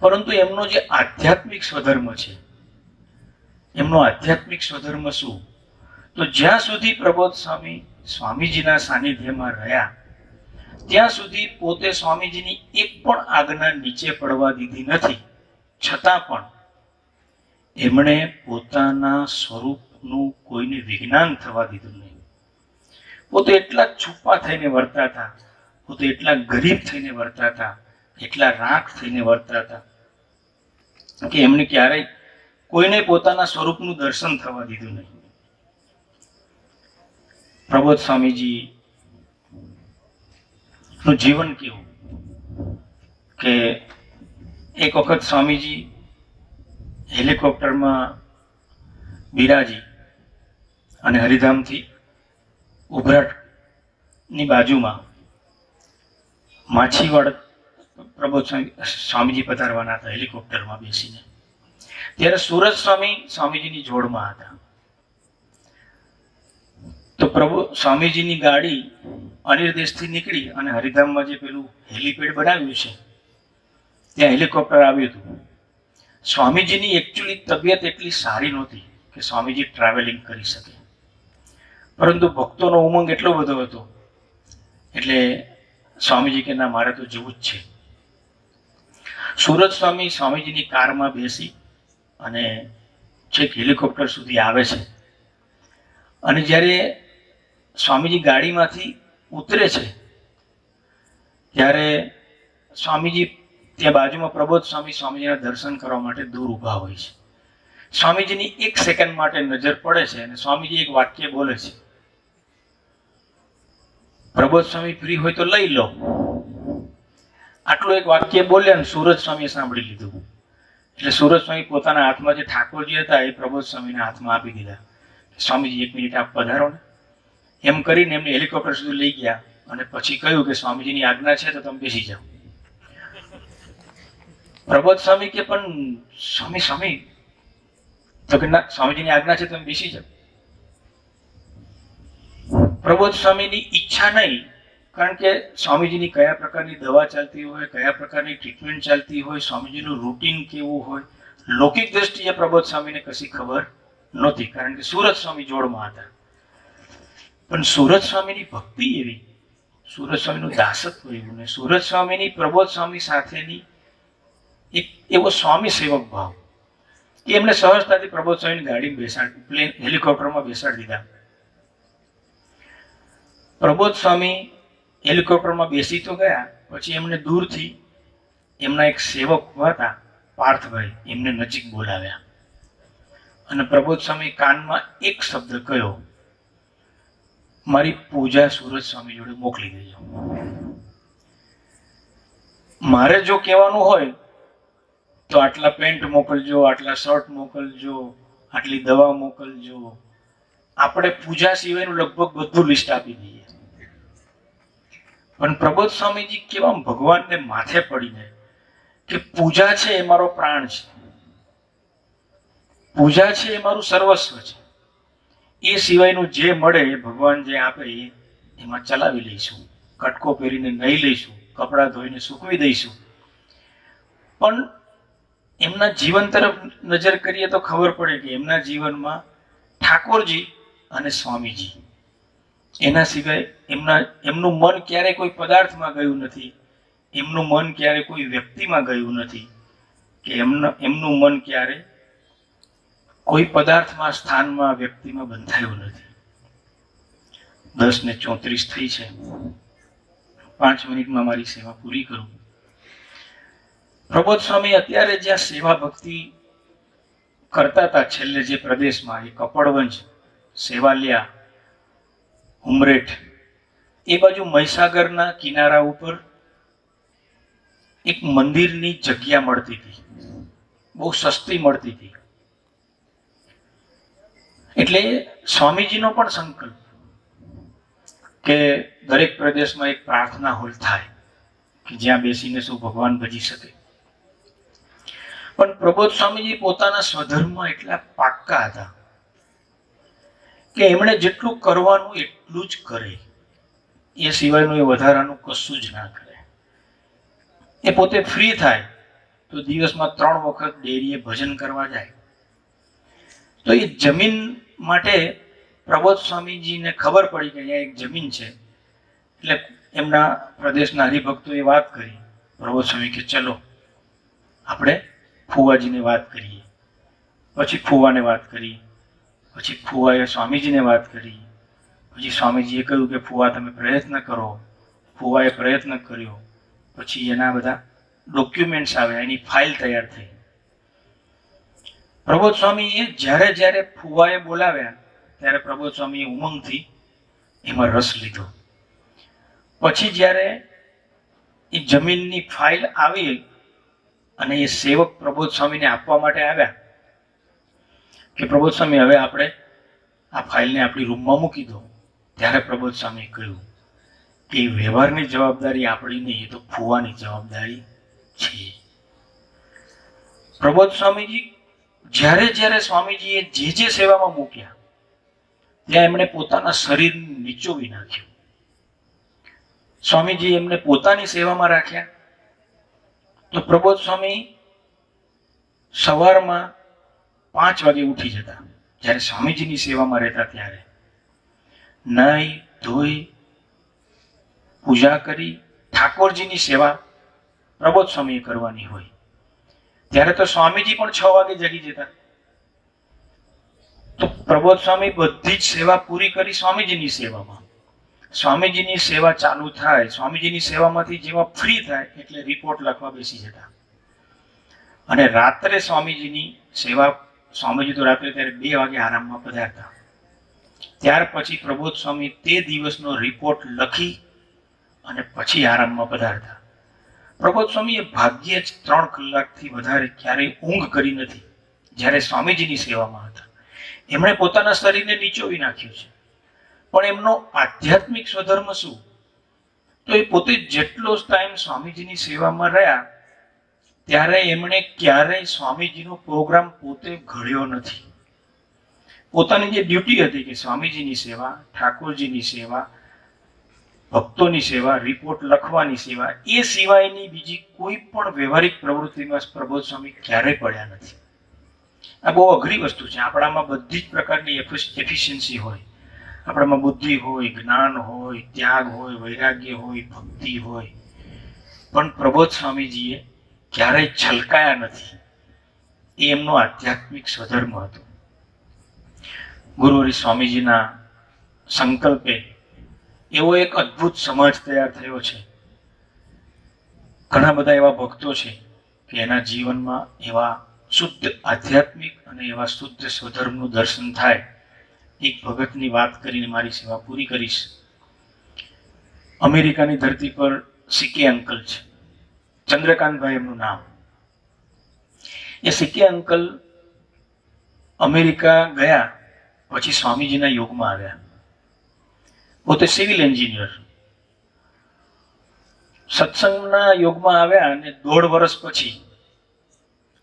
પરંતુ એમનો જે આધ્યાત્મિક સ્વધર્મ છે, એમનો આધ્યાત્મિક સ્વધર્મ શું? તો જ્યાં સુધી પ્રબોધ સ્વામી સ્વામીજીના સાનિધ્યમાં રહ્યા ત્યાં સુધી પોતે સ્વામીજીની એક પણ આજ્ઞા નીચે પડવા દીધી નથી. છતાં પણ એમણે પોતાના સ્વરૂપનું કોઈને વિજ્ઞાન થવા દીધું નહીં. પોતે એટલા છુપા થઈને વર્તા હતા, પોતે એટલા ગરીબ થઈને વર્તા હતા, એટલા રાખ થઈને વર્તા હતા કે એમને ક્યારેય કોઈને પોતાના સ્વરૂપનું દર્શન થવા દીધું નહીં. પ્રબોધ સ્વામીજી નું જીવન કેવું કે એક વખત સ્વામીજી હેલિકોપ્ટરમાં બિરાજી અને હરિધામથી ઉભરાટની બાજુમાં માછીવાડ પ્રબોધ સ્વામીજી પધારવાના હતા હેલિકોપ્ટરમાં બેસીને. ત્યારે સુરત સ્વામીજીની જોડમાં હતા. તો સ્વામીજીની ગાડી અનિર્દેશથી નીકળી અને હરિધામમાં જે પેલું હેલિપેડ બનાવ્યું છે ત્યાં હેલિકોપ્ટર આવ્યું હતું. સ્વામીજીની એકચ્યુઅલી તબિયત એટલી સારી નહોતી કે સ્વામીજી ટ્રાવેલિંગ કરી શકે, પરંતુ ભક્તોનો ઉમંગ એટલો બધો હતો એટલે સ્વામીજી કે ના, મારે તો જવું જ છે. સુરત સ્વામીજીની કારમાં બેસી અને છેક હેલિકોપ્ટર સુધી આવે છે. અને જ્યારે સ્વામીજી ગાડીમાંથી ઉતરે છે ત્યારે સ્વામીજી ત્યાં બાજુમાં પ્રબોધ સ્વામીજીના દર્શન કરવા માટે દૂર ઊભા હોય છે. સ્વામીજીની 1 સેકન્ડ માટે નજર પડે છે અને સ્વામીજી એક વાક્ય બોલે છે, પ્રબોધ સ્વામી ફ્રી હોય તો લઈ લો. આટલું એક વાક્ય બોલ્યા અને સુરત સ્વામીએ સાંભળી લીધું. એટલે સુરત સ્વામી પોતાના હાથમાં જે ઠાકોરજી હતા એ પ્રબોધ સ્વામીના હાથમાં આપી દીધા. સ્વામીજી 1 મિનિટ આપ પધારો ને. એમ કરીને એમને હેલિકોપ્ટર સુધી લઈ ગયા અને પછી કહ્યું કે સ્વામીજીની આજ્ઞા છે તો તમે બેસી જાઓ. પ્રબોધ સ્વામી કે પણ સ્વામી તો કે ના, સ્વામીજીની આજ્ઞા છે તમે બેસી જાઓ. પ્રબોધ સ્વામીની ઈચ્છા નહીં, કારણ કે સ્વામીજીની કયા પ્રકારની દવા ચાલતી હોય, કયા પ્રકારની ટ્રીટમેન્ટ ચાલતી હોય, સ્વામીજીનું રૂટીન કેવું હોય, લૌકિક દ્રષ્ટિએ પ્રબોધ સ્વામીને કશી ખબર નહોતી, કારણ કે સુરત સ્વામી જોડમાં હતા. પણ સુરત સ્વામીની ભક્તિ એવી, સુરત સ્વામીનું દાસત્વ એવું, ને સુરત સ્વામીની પ્રબોધ સ્વામી સાથેની એક એવો સ્વામી સેવક ભાવ કે એમને સહજતાથી પ્રબોધ સ્વામીની ગાડી હેલિકોપ્ટરમાં બેસાડી દીધા. પ્રબોધ સ્વામી હેલિકોપ્ટરમાં બેસી તો ગયા, પછી એમને દૂરથી એમના એક સેવક હતા પાર્થભાઈ, એમને નજીક બોલાવ્યા અને પ્રબોધ સ્વામી કાનમાં એક શબ્દ કહ્યો, મારી પૂજા સુરત સ્વામી જોડે મોકલી દેજો. મારે જો કહેવાનું હોય તો આટલા પેન્ટ મોકલજો, આટલા શર્ટ મોકલજો, આટલી દવા મોકલજો. આપણે પૂજા સિવાયનું લગભગ બધું લિસ્ટ આપી દઈએ. પણ પ્રબોધ સ્વામીજી કેવા ભગવાનને માથે પડીને કે પૂજા છે એ મારો પ્રાણ છે, પૂજા છે એ મારું સર્વસ્વ છે, એ સિવાયનું જે મળે એ ભગવાન જે આપે એમાં ચલાવી લઈશું, કટકો પહેરીને નહીં લઈશું, કપડાં ધોઈને સૂકવી દઈશું. પણ એમના જીવન તરફ નજર કરીએ તો ખબર પડે કે એમના જીવનમાં ઠાકોરજી અને સ્વામીજી, એના સિવાય એમનું મન ક્યારેય કોઈ પદાર્થમાં ગયું નથી, એમનું મન ક્યારે કોઈ વ્યક્તિમાં ગયું નથી, કે એમનું મન ક્યારે કોઈ પદાર્થમાં, સ્થાનમાં, વ્યક્તિમાં બંધાયું નથી. 10:34 થઈ છે. 5 મિનિટમાં મારી સેવા પૂરી કરું. પ્રબોધ સ્વામી અત્યારે જ્યાં સેવા ભક્તિ કરતા હતા છેલ્લે જે પ્રદેશમાં, એ કપડવંજ, સેવાલિયા, ઉમરેઠ, એ બાજુ મહીસાગરના કિનારા ઉપર એક મંદિરની જગ્યા મળતી હતી, બહુ સસ્તી મળતી હતી. એટલે સ્વામીજીનો પણ સંકલ્પ કે દરેક પ્રદેશમાં એક પ્રાર્થના હોલ થાય કે જ્યાં બેસીને શું ભગવાન ભજી શકે. પણ પ્રબોધ સ્વામીજી પોતાના સ્વધર્મમાં એટલા પાક્કા હતા કે એમણે જેટલું કરવાનું એટલું જ કરે, એ સિવાયનું એ વધારાનું કશું જ ના કરે. એ પોતે ફ્રી થાય તો દિવસમાં 3 વખત ડેરીએ ભજન કરવા જાય. તો એ જમીન માટે પ્રબોધ સ્વામીજીને ખબર પડી કે અહીંયા એક જમીન છે, એટલે એમના પ્રદેશના હરિભક્તોએ વાત કરી. પ્રબોધ સ્વામી કે ચલો આપણે ફુવાજીને વાત કરીએ. પછી ફુવાને વાત કરી, પછી ફુવાએ સ્વામીજીને વાત કરી, પછી સ્વામીજીએ કહ્યું કે ફુવા તમે પ્રયત્ન કરો. ફુવાએ પ્રયત્ન કર્યો, પછી એના બધા ડોક્યુમેન્ટ્સ આવ્યા, એની ફાઇલ તૈયાર થઈ. પ્રબોધ સ્વામીએ જ્યારે ફુવાએ બોલાવ્યા ત્યારે પ્રબોધ સ્વામીએ ઉમંગથી એમાં રસ લીધો. પછી જ્યારે એ જમીનની ફાઇલ આવી અને એ સેવક પ્રબોધ સ્વામીને આપવા માટે આવ્યા કે પ્રબોધ સ્વામી હવે આપણે આ ફાઇલને આપણી રૂમમાં મૂકી દો, ત્યારે પ્રબોધ સ્વામીએ કહ્યું કે વ્યવહારની જવાબદારી આપણી નહીં, એ તો ફુવાની જવાબદારી છે. પ્રબોધ સ્વામીજી જ્યારે જ્યારે સ્વામીજીએ જે જે સેવામાં મૂક્યા ત્યાં એમણે પોતાના શરીર નીચોવી નાખ્યું. સ્વામીજી એમને પોતાની સેવામાં રાખ્યા તો પ્રબોધ સ્વામી સવારમાં 5 વાગે ઉઠી જતા. જ્યારે સ્વામીજીની સેવામાં રહેતા ત્યારે નાઈ ધોઈ પૂજા કરી ઠાકોરજીની સેવા પ્રબોધ સ્વામીએ કરવાની હોય. ત્યારે તો સ્વામીજી પણ 6 વાગે જગી જતા. તો પ્રબોધ સ્વામી બધી જ સેવા પૂરી કરી સ્વામીજીની સેવામાં. સ્વામીજીની સેવા ચાલુ થાય, સ્વામીજીની સેવામાંથી જેવા ફ્રી થાય એટલે રિપોર્ટ લખવા બેસી જતા. અને રાત્રે સ્વામીજીની સેવા, સ્વામીજી તો રાત્રે ત્યારે 2 વાગે આરામમાં પધારતા. ત્યાર પછી પ્રબોધ સ્વામી તે દિવસનો રિપોર્ટ લખી અને પછી આરામમાં પધારતા. પ્રબોધ સ્વામીએ ભાગ્યે જ 3 કલાકથી વધારે ક્યારેય ઊંઘ કરી નથી જ્યારે સ્વામીજીની સેવામાં હતા. એમણે પોતાના શરીરને નીચોવી નાખ્યું છે. પણ એમનો આધ્યાત્મિક સ્વધર્મ શું? તો એ પોતે જેટલો ટાઈમ સ્વામીજીની સેવામાં રહ્યા ત્યારે એમણે ક્યારેય સ્વામીજીનો પ્રોગ્રામ પોતે ઘડ્યો નથી. પોતાની જે ડ્યુટી હતી કે સ્વામીજીની સેવા, ઠાકોરજીની સેવા, ભક્તોની સેવા, રિપોર્ટ લખવાની સેવા, એ સિવાયની બીજી કોઈ પણ વ્યવહારિક પ્રવૃત્તિમાં પ્રબોધ સ્વામી ક્યારેય પડ્યા નથી. આ બહુ અઘરી વસ્તુ છે. આપણામાં બધી જ પ્રકારની એફિશિયન્સી હોય, આપણામાં બુદ્ધિ હોય, જ્ઞાન હોય, ત્યાગ હોય, વૈરાગ્ય હોય, ભક્તિ હોય, પણ પ્રબોધ સ્વામીજીએ ક્યારેય છલકાયા નથી. એ એમનો આધ્યાત્મિક સ્વધર્મ હતો. ગુરુહરિ સ્વામીજીના સંકલ્પે એવો એક અદ્ભુત સમાજ તૈયાર થયો છે. ઘણા બધા એવા ભક્તો છે કે એના જીવનમાં એવા શુદ્ધ આધ્યાત્મિક અને એવા શુદ્ધ સ્વધર્મનું દર્શન થાય. એક ભગતની વાત કરીને મારી સેવા પૂરી કરીશ. અમેરિકાની ધરતી પર સિકે અંકલ છે, ચંદ્રકાંતભાઈ એમનું નામ. એ સિકે અંકલ અમેરિકા ગયા પછી સ્વામીજીના યોગમાં આવ્યા. પોતે સિવિલ એન્જિનિયર. સત્સંગના યોગમાં આવ્યા અને 1.5 વર્ષ પછી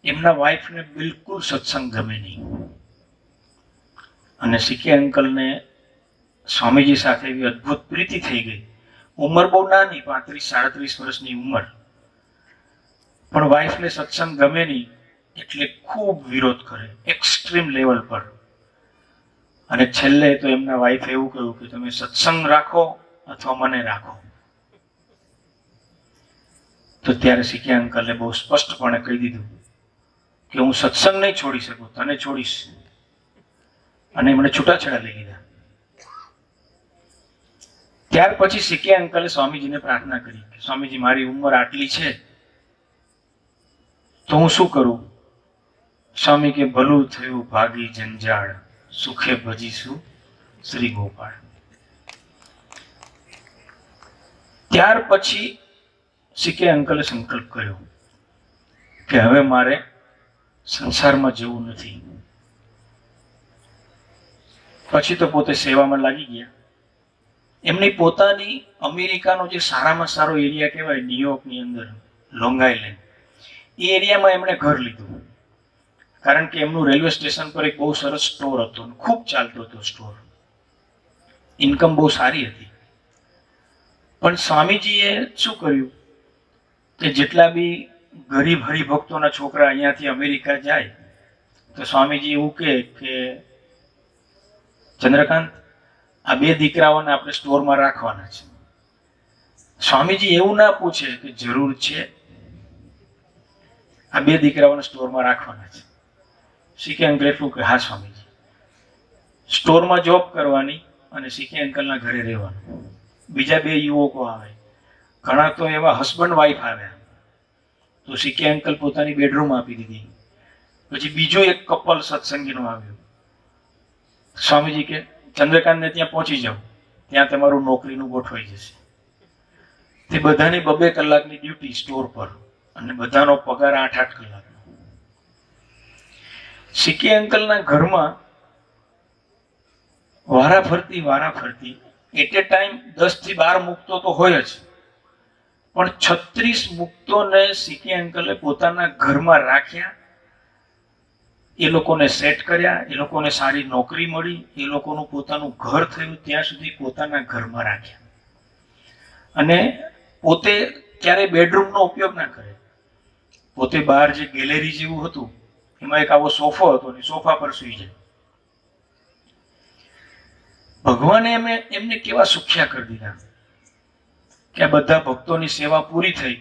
એમના વાઈફને બિલકુલ સત્સંગ ગમે નહીં. અને સિકે અંકલને સ્વામીજી સાથે એવી અદ્ભુત પ્રીતિ થઈ ગઈ. ઉંમર બહુ નાની, 35-37 વર્ષની ઉંમર, પણ વાઈફને સત્સંગ ગમે નહીં એટલે ખૂબ વિરોધ કરે, એક્સ્ટ્રીમ લેવલ પર. અને છેલ્લે તો એમના વાઈફે એવું કહ્યું કે તમે સત્સંગ રાખો અથવા મને રાખો. તો ત્યારે સિકે અંકલે બહુ સ્પષ્ટપણે કહી દીધું કે હું સત્સંગ નહીં છોડી શકું, તને છોડીશ. અને એમણે છૂટાછેડા લઈ લીધા. ત્યાર પછી સિકે અંકલે સ્વામીજીને પ્રાર્થના કરી કે સ્વામીજી, મારી ઉંમર આટલી છે તો હું શું કરું? સ્વામી કે ભલું થયું ભાગી જંજાળ, સુખે ભજીશું શ્રી ગોપાળ. ત્યાર પછી સિકે અંકલે સંકલ્પ કર્યો કે હવે મારે સંસારમાં જવું નથી. પછી તો પોતે સેવામાં લાગી ગયા. એમની પોતાની અમેરિકાનો જે સારામાં સારો એરિયા કહેવાય, ન્યુયોર્કની અંદર લોંગ આઇલેન્ડ, એ એરિયામાં એમણે ઘર લીધું. કારણ કે એમનું રેલવે સ્ટેશન પર એક બહુ સરસ સ્ટોર હતો, ખૂબ ચાલતો હતો સ્ટોર, ઇન્કમ બહુ સારી હતી. પણ સ્વામીજીએ શું કર્યું કે જેટલા બી ગરીબ હરિભક્તોના છોકરા અહીંયાથી અમેરિકા જાય તો સ્વામીજી એવું કે ચંદ્રકાંત, આ 2 દીકરાઓને આપણે સ્ટોરમાં રાખવાના છે. સ્વામીજી એવું ના પૂછે કે જરૂર છે, આ 2 દીકરાઓને સ્ટોરમાં રાખવાના છે. સિકે અંકલ એટલું કે હા સ્વામીજી. સ્ટોરમાં જોબ કરવાની અને સિકે અંકલના ઘરે રહેવાનું. બીજા 2 યુવકો આવે, ઘણા તો એવા હસબન્ડ વાઈફ આવ્યા તો સિકે અંકલ પોતાની બેડરૂમ આપી દીધી. પછી બીજું એક કપલ સત્સંગીનું આવ્યું. સ્વામીજી કે ચંદ્રકાંતને ત્યાં પહોંચી જાઓ, ત્યાં તમારું નોકરીનું ગોઠવાઈ જશે. તે બધાની 2-2 કલાકની ડ્યુટી સ્ટોર પર અને બધાનો પગાર 8-8 કલાકનો. સિકે અંકલના ઘરમાં વારાફરતી એટ એ ટાઈમ 10 થી 12 મુક્તો તો હોય જ, પણ 36 મુક્તોને સીકે અંકલે પોતાના ઘરમાં રાખ્યા, એ લોકોને સેટ કર્યા, એ લોકોને સારી નોકરી મળી, એ લોકોનું પોતાનું ઘર થયું, ત્યાં સુધી પોતાના ઘરમાં રાખ્યા. અને પોતે ક્યારેય બેડરૂમનો ઉપયોગ ના કરે. પોતે બહાર જે ગેલેરી જેવું હતું એમાં એક આવો સોફો હતો ને સોફા પર સૂઈ જાય. ભગવાને એમને કેવા સુખ્યા કરી દીધા કે આ બધા ભક્તોની સેવા પૂરી થઈ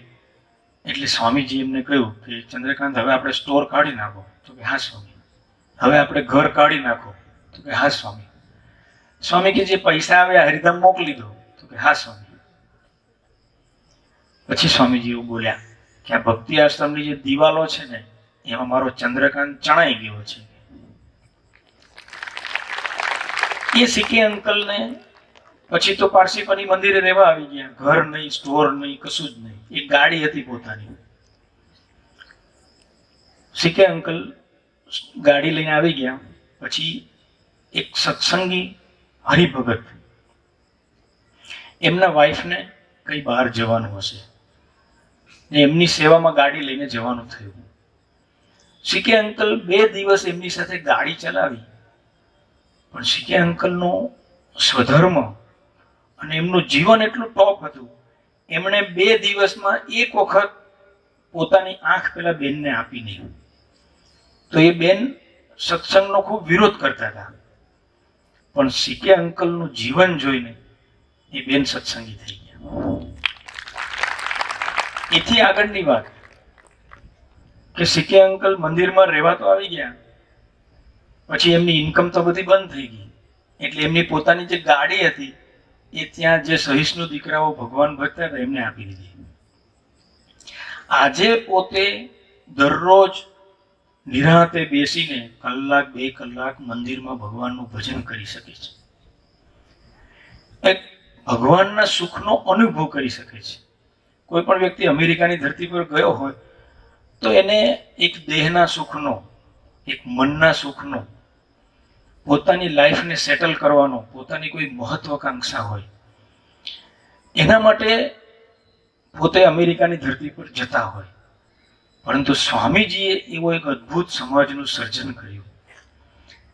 એટલે સ્વામીજી એમને કહ્યું કે ચંદ્રકાંત, હવે આપણે સ્ટોર કાઢી નાખો. તો કે હા સ્વામી. હવે આપણે ઘર કાઢી નાખો. તો કે હા સ્વામી. સ્વામી કે જે પૈસા આવ્યા હરિધામ મોકલી દો. તો કે હા સ્વામી. પછી સ્વામીજી એવું બોલ્યા કે આ ભક્તિ આશ્રમની જે દિવાલો છે ને એમાં મારો ચંદ્રકાંત ચણાઈ ગયો છે. એ સીકે અંકલને પછી તો પારસીપની મંદિરે રહેવા આવી ગયા. ઘર નહીં, સ્ટોર નહીં, કશું જ નહીં. એક ગાડી હતી પોતાની. સીકે અંકલ ગાડી લઈને આવી ગયા. પછી એક સત્સંગી હરિભગત એમના વાઈફને કઈ બહાર જવાનું હશે ને એમની સેવામાં ગાડી લઈને જવાનું થયું. સીકે અંકલ 2 દિવસ એમની સાથે ગાડી ચલાવી, પણ સીકે અંકલનો સ્વધર્મ અને એમનું જીવન એટલું ટોપ હતું, એમણે 2 દિવસમાં એક વખત પોતાની આંખ પેલા બેનને આપી નહીં. તો એ બેન સત્સંગનો ખૂબ વિરોધ કરતા હતા, પણ સીકે અંકલનું જીવન જોઈને એ બેન સત્સંગી થઈ ગયા. એથી આગળની વાત કે સીકે અંકલ મંદિરમાં રહેવા તો આવી ગયા, પછી એમની ઇન્કમ તો બધી બંધ થઈ ગઈ. એટલે એમની પોતાની જે ગાડી હતી એ ત્યાં જે સહિષ્ણુ દીકરાઓ ભગવાન ભક્ત હતા એમને આપી દીધી. આજે પોતે દરરોજ નિરાંતે બેસીને 1-2 કલાક મંદિરમાં ભગવાનનું ભજન કરી શકે છે. એક ભગવાનના સુખનો અનુભવ કરી શકે છે. કોઈ પણ વ્યક્તિ અમેરિકાની ધરતી પર ગયો હોય તો એને એક દેહના સુખનો, એક મનના સુખનો, પોતાની લાઈફને સેટલ કરવાનો, પોતાની કોઈ મહત્વાકાંક્ષા હોય, એના માટે પોતે અમેરિકાની ધરતી પર જતા હોય. પરંતુ સ્વામીજીએ એવો એક અદ્ભુત સમાજનું સર્જન કર્યું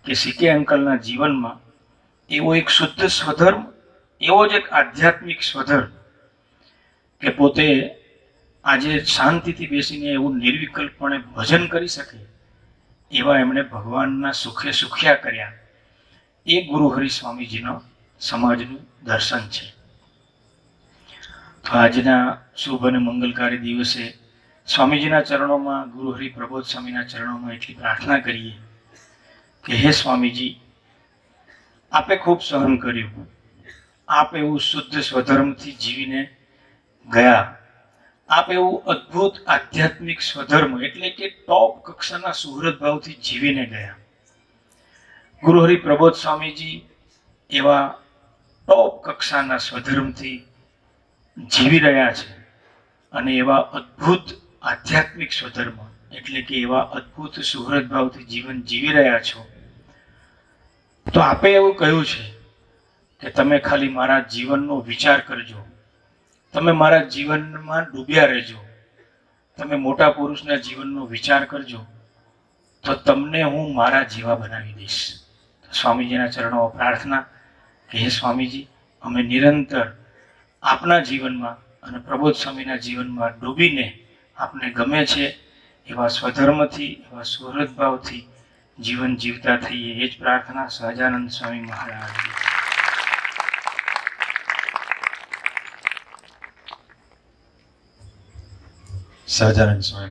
કે સીકે અંકલના જીવનમાં એવો એક શુદ્ધ સ્વધર્મ, એવો જ એક આધ્યાત્મિક સ્વધર્મ કે પોતે આજે શાંતિથી બેસીને એવું નિર્વિકલ્પપણે ભજન કરી શકે એવા એમણે ભગવાનના સુખે સુખ્યા કર્યા. એ ગુરુહરિ સ્વામીજીનો સમાજનું દર્શન છે. તો આજના શુભ અને મંગલકારી દિવસે સ્વામીજીના ચરણોમાં, ગુરુહરિ પ્રબોધ સ્વામીના ચરણોમાં એટલી પ્રાર્થના કરીએ કે હે સ્વામીજી, આપે ખૂબ સહન કર્યું. આપ એવું શુદ્ધ સ્વધર્મથી જીવીને ગયા. આપ એવું અદ્ભુત આધ્યાત્મિક સ્વધર્મ એટલે કે ટોપ કક્ષાના સુહૃદ ભાવથી જીવીને ગયા. ગુરુહરિ પ્રબોધ સ્વામીજી એવા ટોપ કક્ષાના સ્વધર્મથી જીવી રહ્યા છે અને એવા અદ્ભુત આધ્યાત્મિક સ્વધર્મ એટલે કે એવા અદ્ભુત સુહૃદ ભાવથી જીવન જીવી રહ્યા છો. તો આપે એવું કહ્યું છે કે તમે ખાલી મારા જીવનનો વિચાર કરજો, તમે મારા જીવનમાં ડૂબ્યા રહેજો, તમે મોટા પુરુષના જીવનનો વિચાર કરજો, તો તમને હું મારા જેવા બનાવી દઈશ. સ્વામીજીના ચરણોમાં પ્રાર્થના કે હે સ્વામીજી, અમે નિરંતર આપના જીવનમાં અને પ્રબોધ સ્વામીના જીવનમાં ડૂબીને આપને ગમે છે એવા સ્વધર્મથી, એવા સુહૃદ ભાવથી જીવન જીવતા થઈએ. એ જ પ્રાર્થના સહજાનંદ સ્વામી મહારાજ. સહજાનંદ સ્વામી.